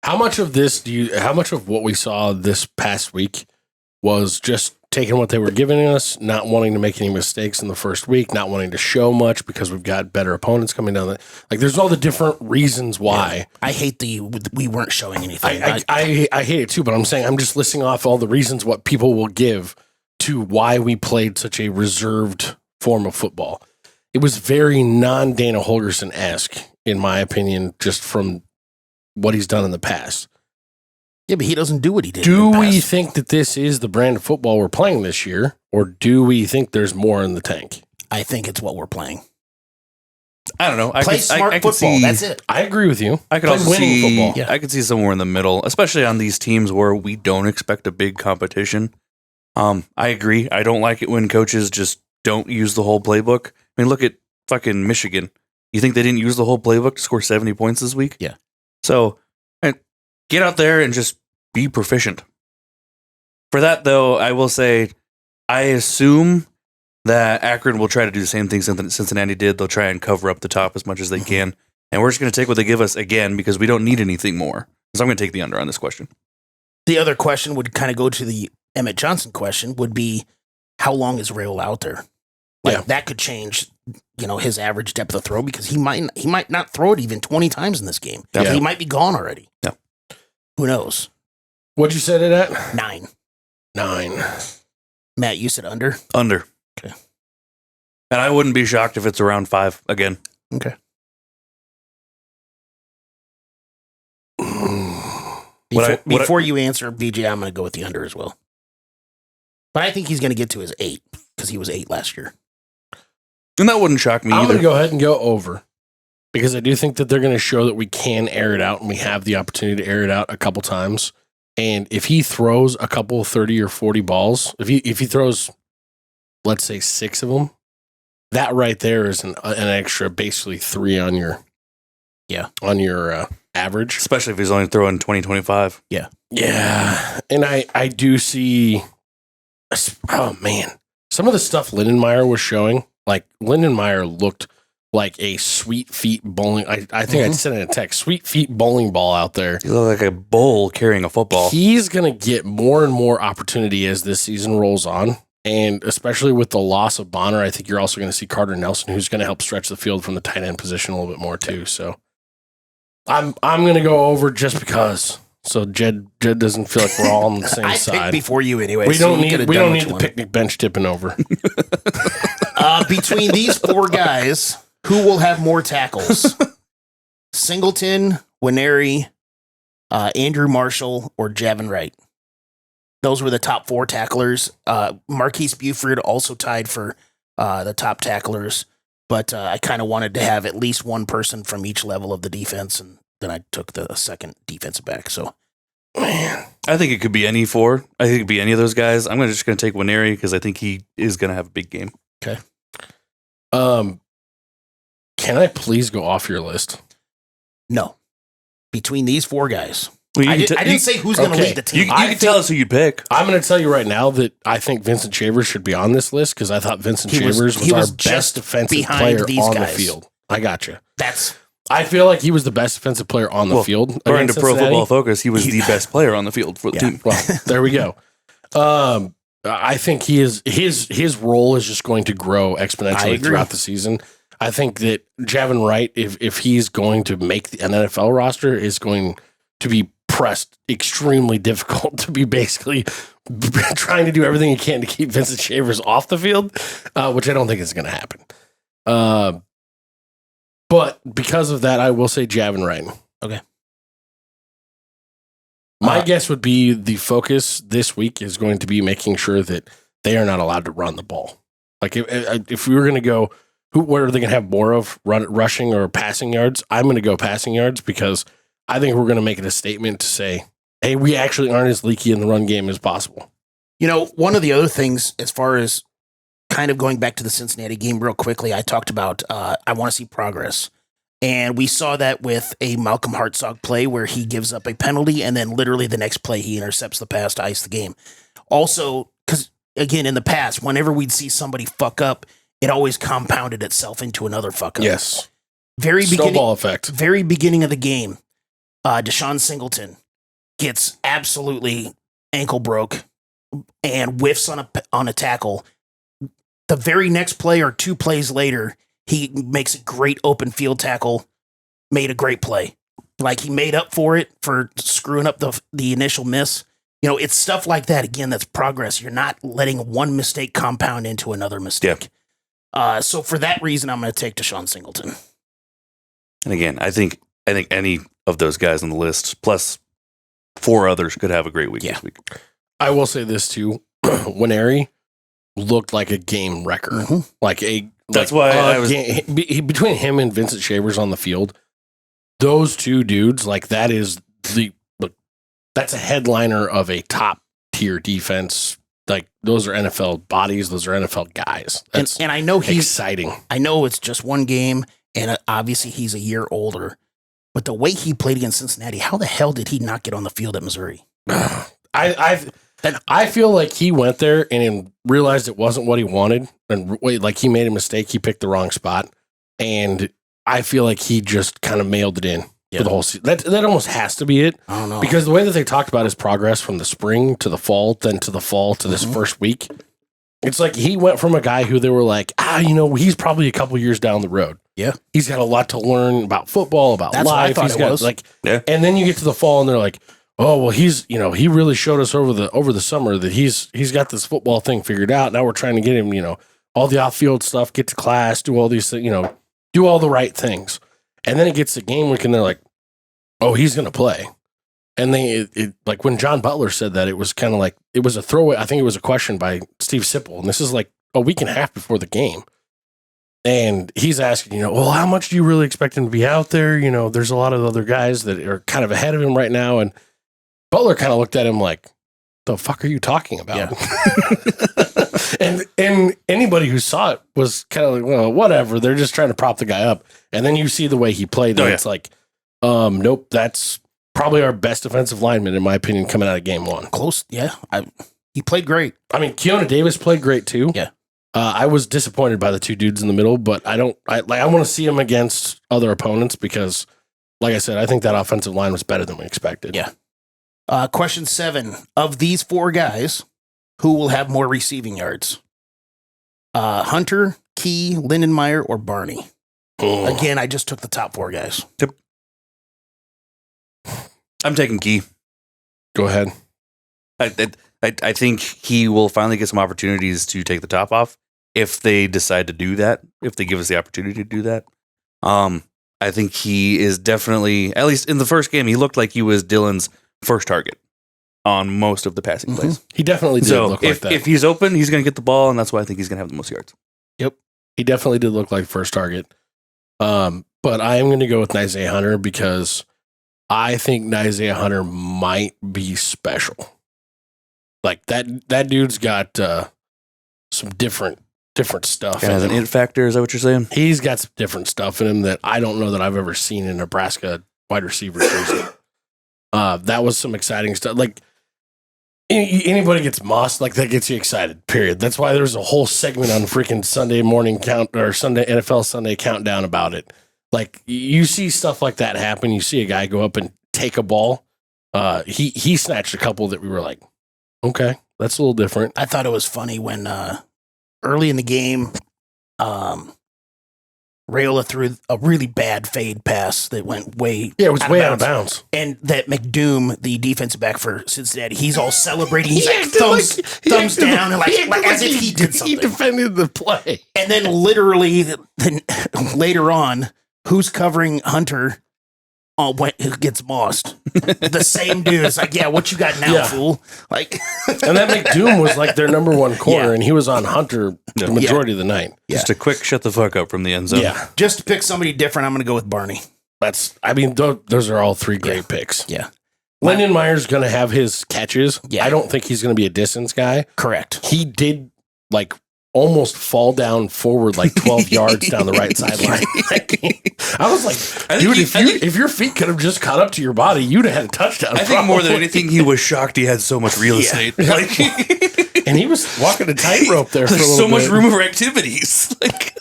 How much of what we saw this past week was just taking what they were giving us, not wanting to make any mistakes in the first week, not wanting to show much because we've got better opponents coming down. Like, there's all the different reasons why. Yeah. I hate we weren't showing anything. I hate it too, but I'm saying I'm just listing off all the reasons what people will give to why we played such a reserved form of football. It was very non-Dana Holgerson-esque, in my opinion, just from what he's done in the past. Yeah, but he doesn't do what he did. Do we think that this is the brand of football we're playing this year, or do we think there's more in the tank? I think it's what we're playing. I don't know. Play smart football. That's it. I agree with you. I could also see football. Yeah. I could see somewhere in the middle, especially on these teams where we don't expect a big competition. I agree. I don't like it when coaches just don't use the whole playbook. I mean, look at fucking Michigan. You think they didn't use the whole playbook to score 70 points this week? Yeah. So get out there and just be proficient. For that, though, I will say, I assume that Akron will try to do the same thing Cincinnati did. They'll try and cover up the top as much as they can. And we're just going to take what they give us again because we don't need anything more. So I'm going to take the under on this question. The other question would kind of go to the Emmett Johnson question would be, how long is Rhule out there? That could change, his average depth of throw because he might not throw it even 20 times in this game. Yeah. He might be gone already. Yeah. Who knows? What'd you set it at? 9. 9. Matt, you said under? Under. Okay. And I wouldn't be shocked if it's around 5 again. Okay. Before you answer, BJ, I'm going to go with the under as well. But I think he's going to get to his 8 because he was 8 last year. And that wouldn't shock me I'm either. going to go ahead and go over because I do think that they're going to show that we can air it out and we have the opportunity to air it out a couple times. And if he throws a couple 30 or 40 balls, if he throws, let's say 6 of them, that right there is an extra basically 3 on your average. Especially if he's only throwing 20-25. Yeah. Yeah. And I do see, oh man, some of the stuff Lindenmeyer was showing, like Lindenmeyer looked like a sweet feet bowling. I think I sent in a text, sweet feet bowling ball out there. You look like a bull carrying a football. He's going to get more and more opportunity as this season rolls on. And especially with the loss of Bonner, I think you're also going to see Carter Nelson, who's going to help stretch the field from the tight end position a little bit more too. So I'm going to go over just because. So Jed doesn't feel like we're all on the same side. I picked before you anyway. We don't need the picnic bench tipping over. Between these 4 guys, who will have more tackles? Singleton, Winery, Andrew Marshall, or Javin Wright? Those were the top 4 tacklers. Marquise Buford also tied for the top tacklers. But I kind of wanted to have at least one person from each level of the defense, and then I took the second defensive back. So, Man, I think it could be any four. I think it could be any of those guys. I'm just going to take Nwaneri because I think he is going to have a big game. okay. Can I please go off your list? No. Between these four guys, Well, I didn't say who's going to okay. lead the team. You can tell us who you pick. I'm going to tell you right now that I think Vincent Shavers should be on this list because I thought Vincent He was- Shavers was he our was best just defensive behind player these on guys. the field. I got you. That's I feel like he was the best defensive player on the field. According to against Pro Cincinnati. Football Focus, he was the best player on the field for the team. Well, there we go. I think his role is just going to grow I exponentially agree. throughout the season. I think that Javin Wright, if he's going to make an NFL roster, is going to be pressed extremely difficult to be basically trying to do everything he can to keep Vincent Shavers off the field, which I don't think is going to happen. But because of that, I will say Javin Wright. Okay. My guess would be the focus this week is going to be making sure that they are not allowed to run the ball. Like if we were going to go, what are they going to have more of, rushing or passing yards? I'm going to go passing yards because I think we're going to make it a statement to say, hey, we actually aren't as leaky in the run game as possible. You know, one of the other things, as far as kind of going back to the Cincinnati game real quickly, I talked about I want to see progress. And we saw that with a Malcolm Hartzog play where he gives up a penalty and then literally the next play he intercepts the pass to ice the game. Also, because again, in the past, whenever we'd see somebody fuck up, it always compounded itself into another fuck up. Yes. Very Snowball effect. very beginning of the game, Deshaun Singleton gets absolutely ankle broke and whiffs on a tackle. The very next play or two plays later, he makes a great open field tackle, made a great play. Like he made up for it for screwing up the initial miss. You know, it's stuff like that. Again, that's progress. You're not letting one mistake compound into another mistake. So for that reason, I'm going to take Deshaun Singleton. And again, I think any of those guys on the list, plus four others, could have a great week this week. I will say this too. Nwaneri looked like a game wrecker. Mm-hmm. That's why I was between him and Vincent Shavers on the field, those two dudes, like that's a headliner of a top tier defense. Like those are NFL bodies, those are NFL guys. That's And I know he's exciting. I know it's just one game, and obviously he's a year older. But the way he played against Cincinnati, how the hell did he not get on the field at Missouri? I feel like he went there and realized it wasn't what he wanted, and like he made a mistake. He picked the wrong spot, and I feel like he just kind of mailed it in for the whole season. That almost has to be it. I don't know. Because the way that they talked about his progress from the spring to the fall, then to the fall to this first week, it's like he went from a guy who they were like, he's probably a couple years down the road. Yeah. He's got a lot to learn about football, about That's what I life. thought He's it got was. and then you get to the fall and they're like, oh, well, he's, he really showed us over the summer that he's got this football thing figured out. Now we're trying to get him, all the off-field stuff, get to class, do all these things, do all the right things. And then it gets to game week and they're like, oh, he's going to play. And like when John Butler said that, it was kind of like, it was a throwaway. I think it was a question by Steve Sipple. And this is like a week and a half before the game. And he's asking, well, how much do you really expect him to be out there? There's a lot of other guys that are kind of ahead of him right now. And Butler kind of looked at him like, the fuck are you talking about? Yeah. and anybody who saw it was kind of like, well, whatever. They're just trying to prop the guy up. And then you see the way he played. And it's like, nope, that's probably our best defensive lineman, in my opinion, coming out of game one. Close. Yeah. He played great. I mean, Keona Davis played great too. Yeah. I was disappointed by the two dudes in the middle, but I want to see him against other opponents because, like I said, I think that offensive line was better than we expected. Yeah. Question 7. Of these four guys, who will have more receiving yards? Hunter, Key, Lindenmeyer, or Barney? Again, I just took the top four guys. Yep. I'm taking Key. Go ahead. I think he will finally get some opportunities to take the top off if they decide to do that, if they give us the opportunity to do that. I think he is definitely, at least in the first game, he looked like he was Dylan's first target on most of the passing plays. He definitely did look like that. If he's open, he's going to get the ball, and that's why I think he's going to have the most yards. Yep. He definitely did look like first target. But I am going to go with Isaiah Hunter because I think Isaiah Hunter might be special. Like that dude's got some different stuff. Kind of an it factor, is that what you're saying? He's got some different stuff in him that I don't know that I've ever seen in Nebraska wide receiver jersey. That was some exciting stuff. Like anybody gets mossed, like that gets you excited. Period. That's why there's a whole segment on freaking Sunday morning Sunday NFL Sunday countdown about it. Like you see stuff like that happen. You see a guy go up and take a ball. He snatched a couple that we were like, okay, that's a little different. I thought it was funny when early in the game, Rhule threw a really bad fade pass that went it was way out of bounds. And that McDoom, the defensive back for Cincinnati, he's all celebrating. He's like thumbs down and like as if he did something. He defended the play. And then literally later on, who's covering Hunter? Who gets mossed? The same dude. It's like, yeah, what you got now, fool? Like, and that McDoom was like their number one corner, and he was on Hunter the majority of the night. Yeah. Just a quick shut the fuck up from the end zone. Yeah, just to pick somebody different, I'm going to go with Barney. Those are all three great picks. Yeah, Lindenmeyer's going to have his catches. Yeah. I don't think he's going to be a distance guy. Correct. He did like almost fall down forward like 12 yards down the right sideline. I was like, dude, if your feet could have just caught up to your body, you'd have had a touchdown. I think more than anything, he was shocked he had so much real estate. Like, and he was walking a tightrope there for a little so bit. much room for activities. Like,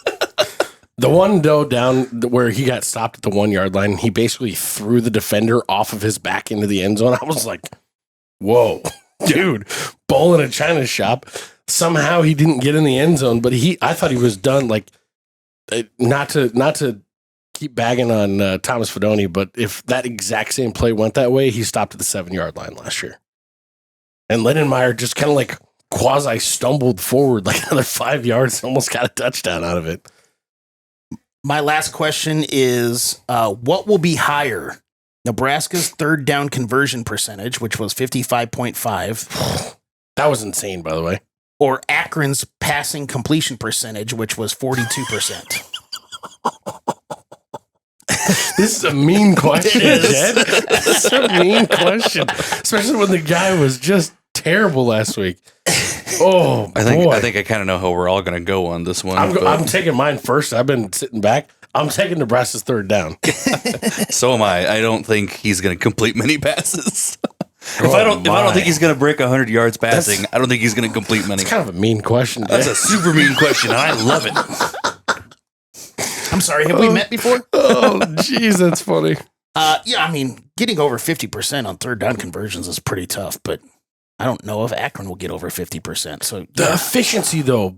the one though down where he got stopped at the 1 yard line, he basically threw the defender off of his back into the end zone. I was like, whoa, dude, bull in a china shop. Somehow he didn't get in the end zone, but I thought he was done. Like, not to keep bagging on Thomas Fedoni, but if that exact same play went that way, he stopped at the 7 yard line last year. And Lindenmeyer just kind of like quasi stumbled forward like another 5 yards, almost got a touchdown out of it. My last question is, what will be higher? Nebraska's third down conversion percentage, which was 55.5. That was insane, by the way. Or Akron's passing completion percentage, which was 42%. This is a mean question, Jed. This is a mean question, especially when the guy was just terrible last week. Oh, I think I kind of know how we're all going to go on this one. I'm taking mine first. I've been sitting back. I'm taking Nebraska's third down. So am I. I don't think he's going to complete many passes. If I don't think he's going to break 100 yards passing, I don't think he's going to complete many. It's kind of a mean question. That's a super mean question, and I love it. I'm sorry, have we met before? Oh, jeez, that's funny. Yeah, I mean, getting over 50% on third down conversions is pretty tough, but I don't know if Akron will get over 50%. So the efficiency, though,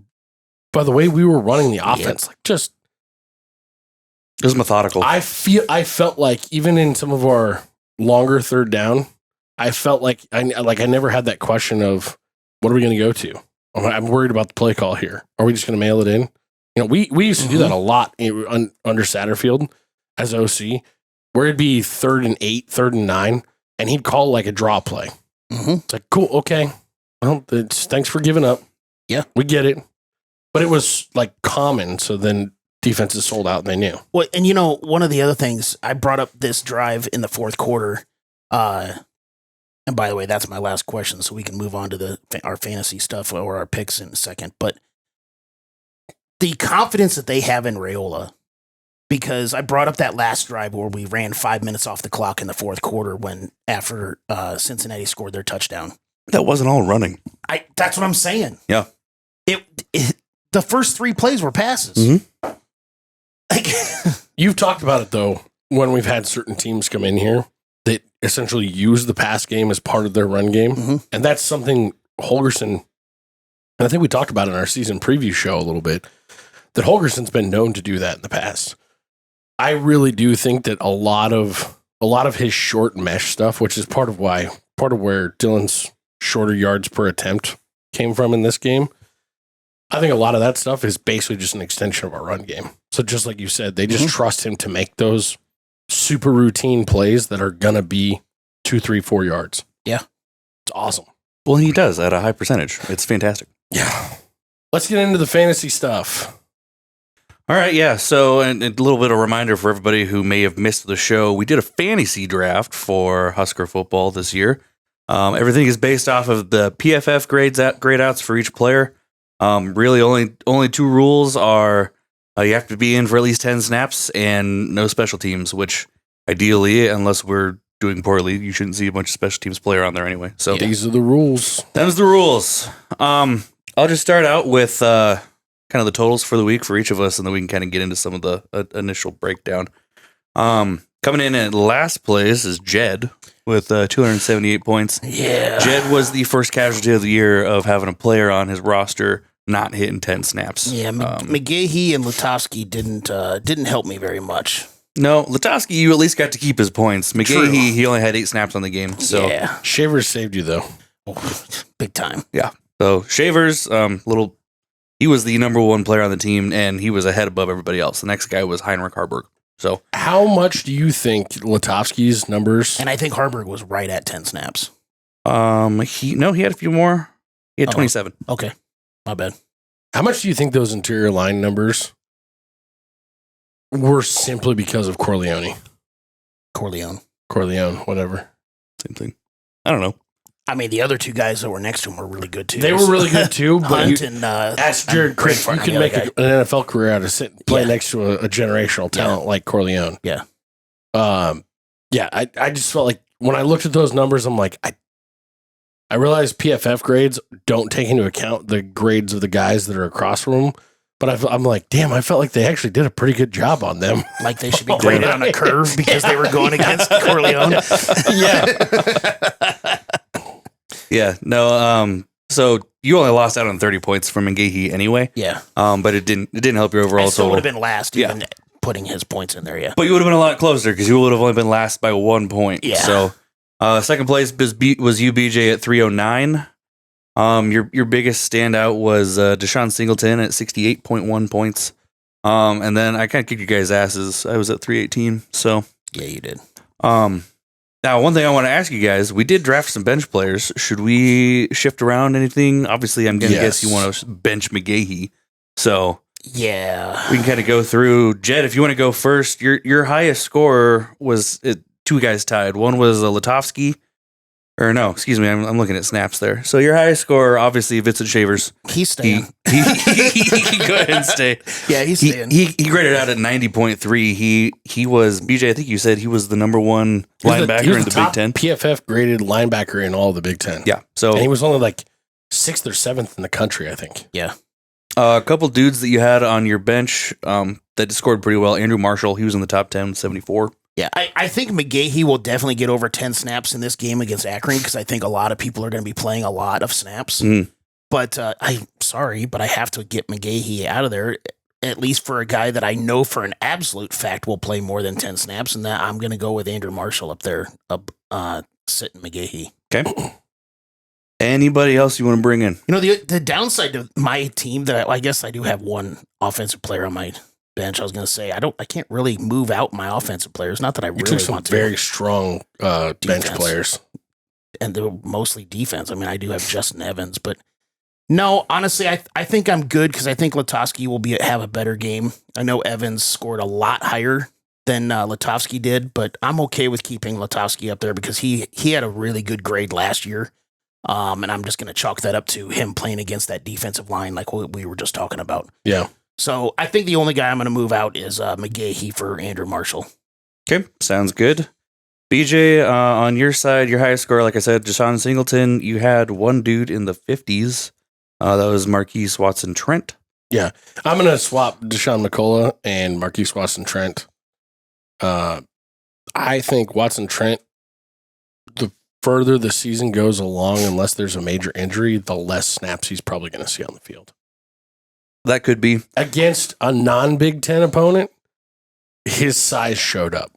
by the way we were running the offense, like just it was methodical. I felt like even in some of our longer third down, I felt like I never had that question of what are we going to go to? I'm worried about the play call here. Are we just going to mail it in? You know, we used to do that a lot under Satterfield as OC, where it'd be 3rd and 8, 3rd and 9, and he'd call like a draw play. It's like, cool, okay. Well, thanks for giving up. Yeah, we get it. But it was like common, so then defenses sold out and they knew. Well, and you know, one of the other things, I brought up this drive in the fourth quarter. And by the way, that's my last question, so we can move on to our fantasy stuff or our picks in a second. But the confidence that they have in Rhule, because I brought up that last drive where we ran 5 minutes off the clock in the fourth quarter after Cincinnati scored their touchdown. That wasn't all running. That's what I'm saying. Yeah. The first 3 plays were passes. Mm-hmm. You've talked about it, though, when we've had certain teams come in here that essentially use the pass game as part of their run game. Mm-hmm. And that's something Holgorsen, and I think we talked about it in our season preview show a little bit, that Holgorsen's been known to do that in the past. I really do think that a lot of his short mesh stuff, which is part of where Dylan's shorter yards per attempt came from in this game, I think a lot of that stuff is basically just an extension of our run game. So just like you said, they just trust him to make those super routine plays that are going to be 2, 3, 4 yards. Yeah. It's awesome. Well, he does at a high percentage. It's fantastic. Yeah. Let's get into the fantasy stuff. All right, yeah. So, and a little bit of reminder for everybody who may have missed the show. We did a fantasy draft for Husker football this year. Everything is based off of the PFF grade outs for each player. Really, only two rules are you have to be in for at least 10 snaps and no special teams. Which ideally, unless we're doing poorly, you shouldn't see a bunch of special teams player on there anyway. So these are the rules. Them's the rules. I'll just start out with kind of the totals for the week for each of us, and then we can kind of get into some of the initial breakdown. Coming in at last place is Jed with 278 points. Yeah. Jed was the first casualty of the year of having a player on his roster not hitting 10 snaps. Yeah, McGahee and Lutovsky didn't help me very much. No, Lutovsky, you at least got to keep his points. McGahee, he only had 8 snaps on the game. So yeah. Shavers saved you, though. Big time. Yeah. So Shavers, he was the number one player on the team, and he was ahead above everybody else. The next guy was Heinrich Harburg. So how much do you think Lutovsky's numbers? And I think Harburg was right at 10 snaps. He had a few more. He had 27. Okay. My bad. How much do you think those interior line numbers were simply because of Corleone, whatever? Same thing. I don't know. I mean, the other two guys that were next to him were really good too. They were really good too. But Hunt and ask Jared Chris, you can make an NFL career out of play next to a generational talent like Corleone. Yeah. I just felt like when I looked at those numbers, I'm like, I realized PFF grades don't take into account the grades of the guys that are across from them. But I'm like, damn, I felt like they actually did a pretty good job on them. Like they should be graded on a curve because they were going against Corleone. Yeah. Yeah, no. So you only lost out on 30 points from McGahee anyway. Yeah. But it didn't help your overall total. Would have been last, even putting his points in there. Yeah. But you would have been a lot closer because you would have only been last by 1 point. Yeah. So second place was UBJ at 309. Your biggest standout was Deshaun Singleton at 68.1 points. And then I kind of kicked you guys' asses. I was at 318. So yeah, you did. Now, one thing I want to ask you guys, we did draft some bench players. Should we shift around anything? Obviously, I'm going to guess you want to bench McGahee. So yeah, we can kind of go through. Jed, if you want to go first, your highest score was two guys tied. One was Lutovsky. Or no, excuse me, I'm looking at snaps there. So your highest score, obviously, Vincent Shavers. He's staying. He go ahead and stay. Yeah, he's staying. He graded out at 90.3. He was, BJ, I think you said he was the number one linebacker in the Big Ten. PFF graded linebacker in all of the Big Ten. Yeah. So and he was only like 6th or 7th in the country, I think. Yeah. A couple dudes that you had on your bench that scored pretty well. Andrew Marshall, he was in the top 10, 74. Yeah, I think McGahee will definitely get over 10 snaps in this game against Akron because I think a lot of people are going to be playing a lot of snaps. Mm. But I'm sorry, but I have to get McGahee out of there, at least for a guy that I know for an absolute fact will play more than 10 snaps, and that I'm going to go with Andrew Marshall up there, sitting McGahee. Okay. Anybody else you want to bring in? You know, the downside to my team that I guess I do have one offensive player on my bench. I was going to say I can't really move out my offensive players. Not that I really took some want to. Very strong bench players, and they're mostly defense. I mean, I do have Justin Evans, but no, honestly, I think I'm good because I think Lutovsky will have a better game. I know Evans scored a lot higher than Lutovsky did, but I'm okay with keeping Lutovsky up there because he had a really good grade last year. And I'm just going to chalk that up to him playing against that defensive line like we were just talking about. Yeah. So I think the only guy I'm going to move out is McGahee for Andrew Marshall. Okay, sounds good. BJ, on your side, your highest score, like I said, Deshaun Singleton, you had one dude in the 50s. That was Marquise Watson-Trent. Yeah, I'm going to swap Deshaun McCullough and Marquise Watson-Trent. I think Watson-Trent, the further the season goes along, unless there's a major injury, the less snaps he's probably going to see on the field. That could be. Against a non-Big Ten opponent, his size showed up.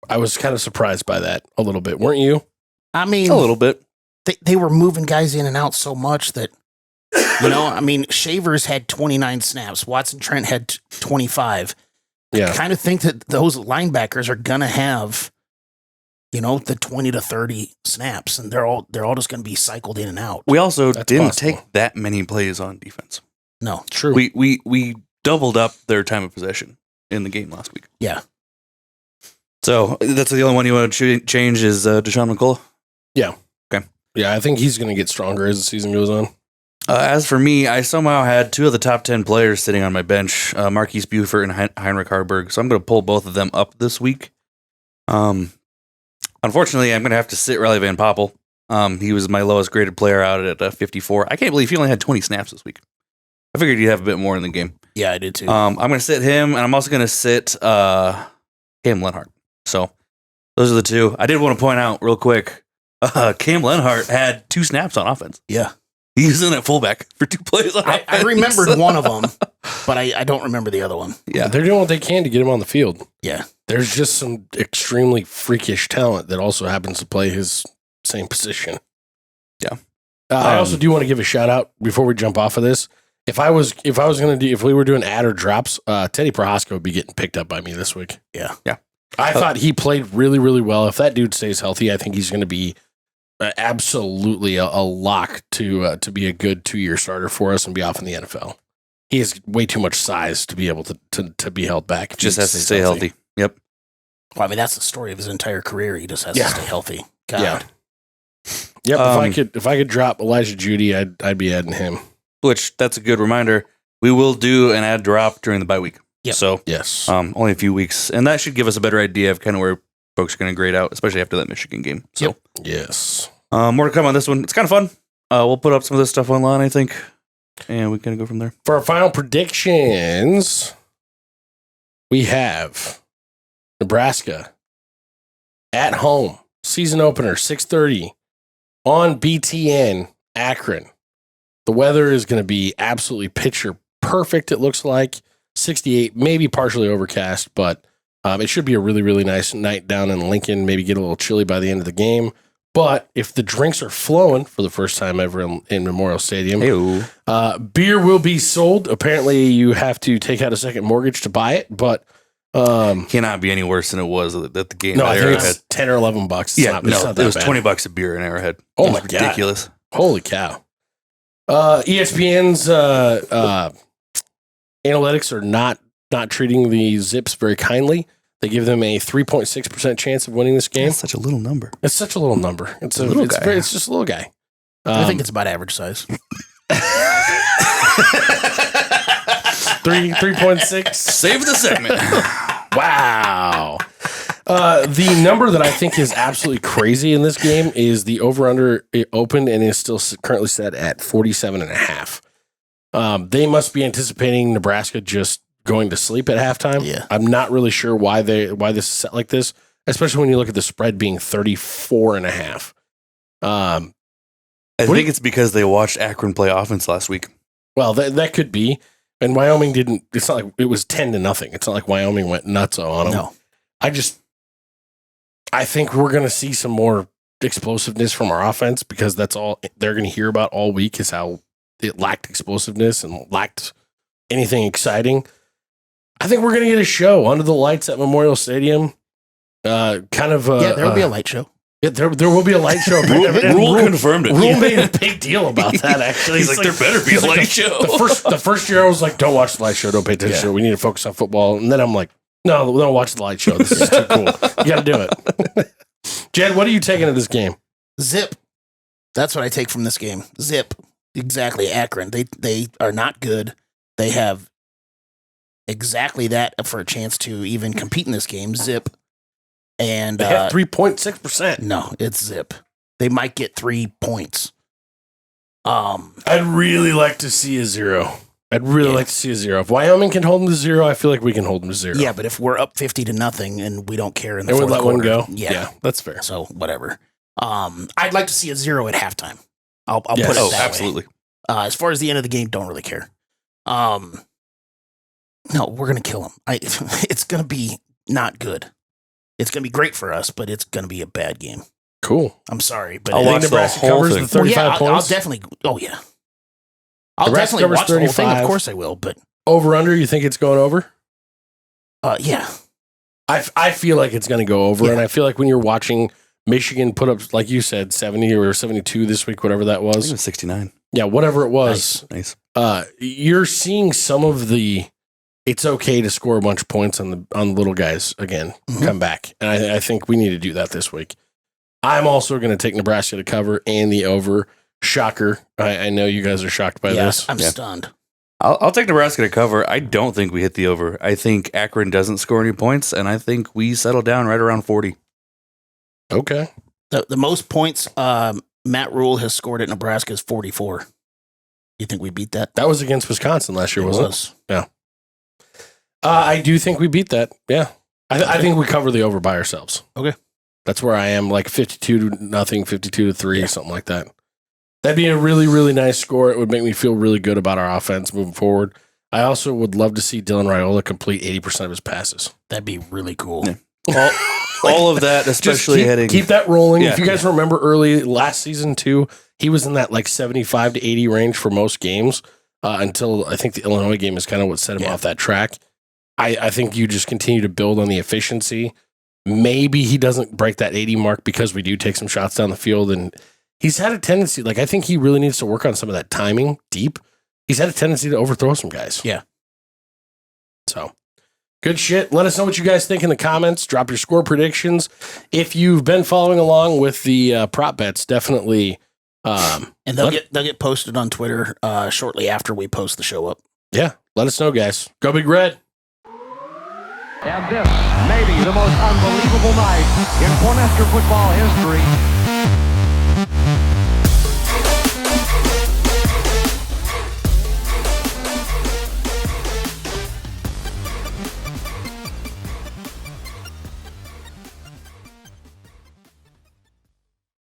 I was kind of surprised by that a little bit, weren't you? I mean, a little bit. They were moving guys in and out so much that, I mean, Shavers had 29 snaps. Watson-Trent had 25. Yeah. I kind of think that those linebackers are going to have, the 20 to 30 snaps, and they're all just going to be cycled in and out. We also didn't possible. take that many plays on defense. No, True. We doubled up their time of possession in the game last week. Yeah. So that's the only one you want to change is Deshaun McCullough? Yeah. Okay. Yeah, I think he's going to get stronger as the season goes on. As for me, I somehow had 2 of the top 10 players sitting on my bench, Marquise Buford and Heinrich Harburg. So I'm going to pull both of them up this week. Unfortunately, I'm going to have to sit Riley Van Poppel. He was my lowest graded player out at 54. I can't believe he only had 20 snaps this week. I figured he'd have a bit more in the game. Yeah, I did too. I'm going to sit him, and I'm also going to sit Cam Lenhart. So those are the 2. I did want to point out real quick, Cam Lenhart had 2 snaps on offense. Yeah. He was in at fullback for 2 plays on offense. I remembered one of them, but I don't remember the other one. Yeah. They're doing what they can to get him on the field. Yeah. There's just some extremely freakish talent that also happens to play his same position. Yeah. I also do want to give a shout out before we jump off of this. If we were doing add or drops, Teddy Prohaska would be getting picked up by me this week. Yeah. Yeah. I thought he played really, really well. If that dude stays healthy, I think he's going to be absolutely a lock to be a good 2-year starter for us and be off in the NFL. He has way too much size to be able to be held back. if Just he has to stays stay healthy. Yep. Well, I mean, that's the story of his entire career. He just has Yeah. to stay healthy. God. Yeah. Yep. If I could drop Elijah Judy, I'd be adding him. Which, that's a good reminder. We will do an ad drop during the bye week. Yep. So, Yes. only a few weeks. And that should give us a better idea of kind of where folks are going to grade out, especially after that Michigan game. So, Yep. Yes. more to come on this one. It's kind of fun. We'll put up some of this stuff online, I think. And we can go from there. For our final predictions, we have Nebraska at home, season opener, 6:30 on BTN, Akron. The weather is going to be absolutely picture perfect, it looks like. 68, maybe partially overcast, but it should be a really, really nice night down in Lincoln. Maybe get a little chilly by the end of the game. But if the drinks are flowing for the first time ever in Memorial Stadium, beer will be sold. Apparently, you have to take out a second mortgage to buy it, but Cannot be any worse than it was at the game. no, at I think Arrowhead. it's 10 or 11 bucks. It's It's not it that was bad. $20 a beer in Arrowhead. Oh It my was God. ridiculous. Holy cow. ESPN's analytics are not treating the Zips very kindly. They give them a 3.6% chance of winning this game. That's such a little number. It's such a little number. It's little guy. It's just a little guy. I think it's about average size. 3.6. Save the segment. Wow. The number that I think is absolutely crazy in this game is the over-under opened and is still currently set at 47.5. They must be anticipating Nebraska just going to sleep at halftime. Yeah. I'm not really sure why this is set like this, especially when you look at the spread being 34.5. I think it's because they watched Akron play offense last week. Well, that could be. And Wyoming didn't. It's not like it was 10-0. It's not like Wyoming went nuts on them. No. I think we're going to see some more explosiveness from our offense because that's all they're going to hear about all week is how it lacked explosiveness and lacked anything exciting. I think we're going to get a show under the lights at Memorial Stadium. Yeah, there will be a light show. Yeah, there will be a light show. Rhule confirmed it. Rhule made a big deal about that. Actually, He's like, there better be a light show. The first year, I was like, "Don't watch the light show. Don't pay attention to it. We need to focus on football." And then I'm like, "No, don't watch the light show. This is too cool. You got to do it." Jed, what are you taking of this game? Zip. That's what I take from this game. Zip. Exactly. Akron. They are not good. They have exactly that for a chance to even compete in this game. Zip. And They have 3.6%. no, it's zip. They might get 3 points. I'd really like to see a 0. I'd really like to see a 0. If Wyoming can hold them to 0, I feel like we can hold them to 0. Yeah, but if we're up 50-0 and we don't care in the and we fourth let quarter, one go. Yeah. That's fair. So whatever. I'd like to see a 0 at halftime. I'll Yes. put it Oh, that way. absolutely. As far as the end of the game, don't really care. No, we're gonna kill them. It's gonna be not good. It's gonna be great for us, but it's gonna be a bad game. Cool. I'm sorry, but I'll I think watch the Nebraska whole covers thing. the 35 I'll points. definitely. Oh yeah, I'll Nebraska definitely covers watch the whole thing. 35. Of course I will. But Over under, you think it's going over? yeah, I feel like it's going to go over, Yeah. and I feel like when you're watching Michigan put up, like you said, 70 or 72 this week, whatever that I think it was. was 69. Yeah, whatever it was. Nice. You're seeing some of the it's okay to score a bunch of points on the little guys again, come back. And I think we need to do that this week. I'm also going to take Nebraska to cover and the over. Shocker. I know you guys are shocked by this. I'm stunned. I'll take Nebraska to cover. I don't think we hit the over. I think Akron doesn't score any points, and I think we settle down right around 40. Okay. The most points Matt Rhule has scored at Nebraska is 44. You think we beat that? That was against Wisconsin last year, wasn't it? Yeah. I do think we beat that. Yeah. I think we cover the over by ourselves. Okay. That's where I am, like 52-0, 52-3, something like that. That'd be a really, really nice score. It would make me feel really good about our offense moving forward. I also would love to see Dylan Rhule complete 80% of his passes. That'd be really cool. Yeah. All of that, especially keep that rolling. Yeah. If you guys remember early last season too, he was in that like 75 to 80 range for most games until I think the Illinois game is kind of what set him off that track. I think you just continue to build on the efficiency. Maybe he doesn't break that 80 mark because we do take some shots down the field, and he's had a tendency, like I think he really needs to work on some of that timing deep. He's had a tendency to overthrow some guys. Yeah. So, good shit. Let us know what you guys think in the comments. Drop your score predictions. If you've been following along with the prop bets, definitely. And they'll get posted on Twitter shortly after we post the show up. Yeah. Let us know, guys. Go Big Red. And this may be the most unbelievable night in Cornhusker football history.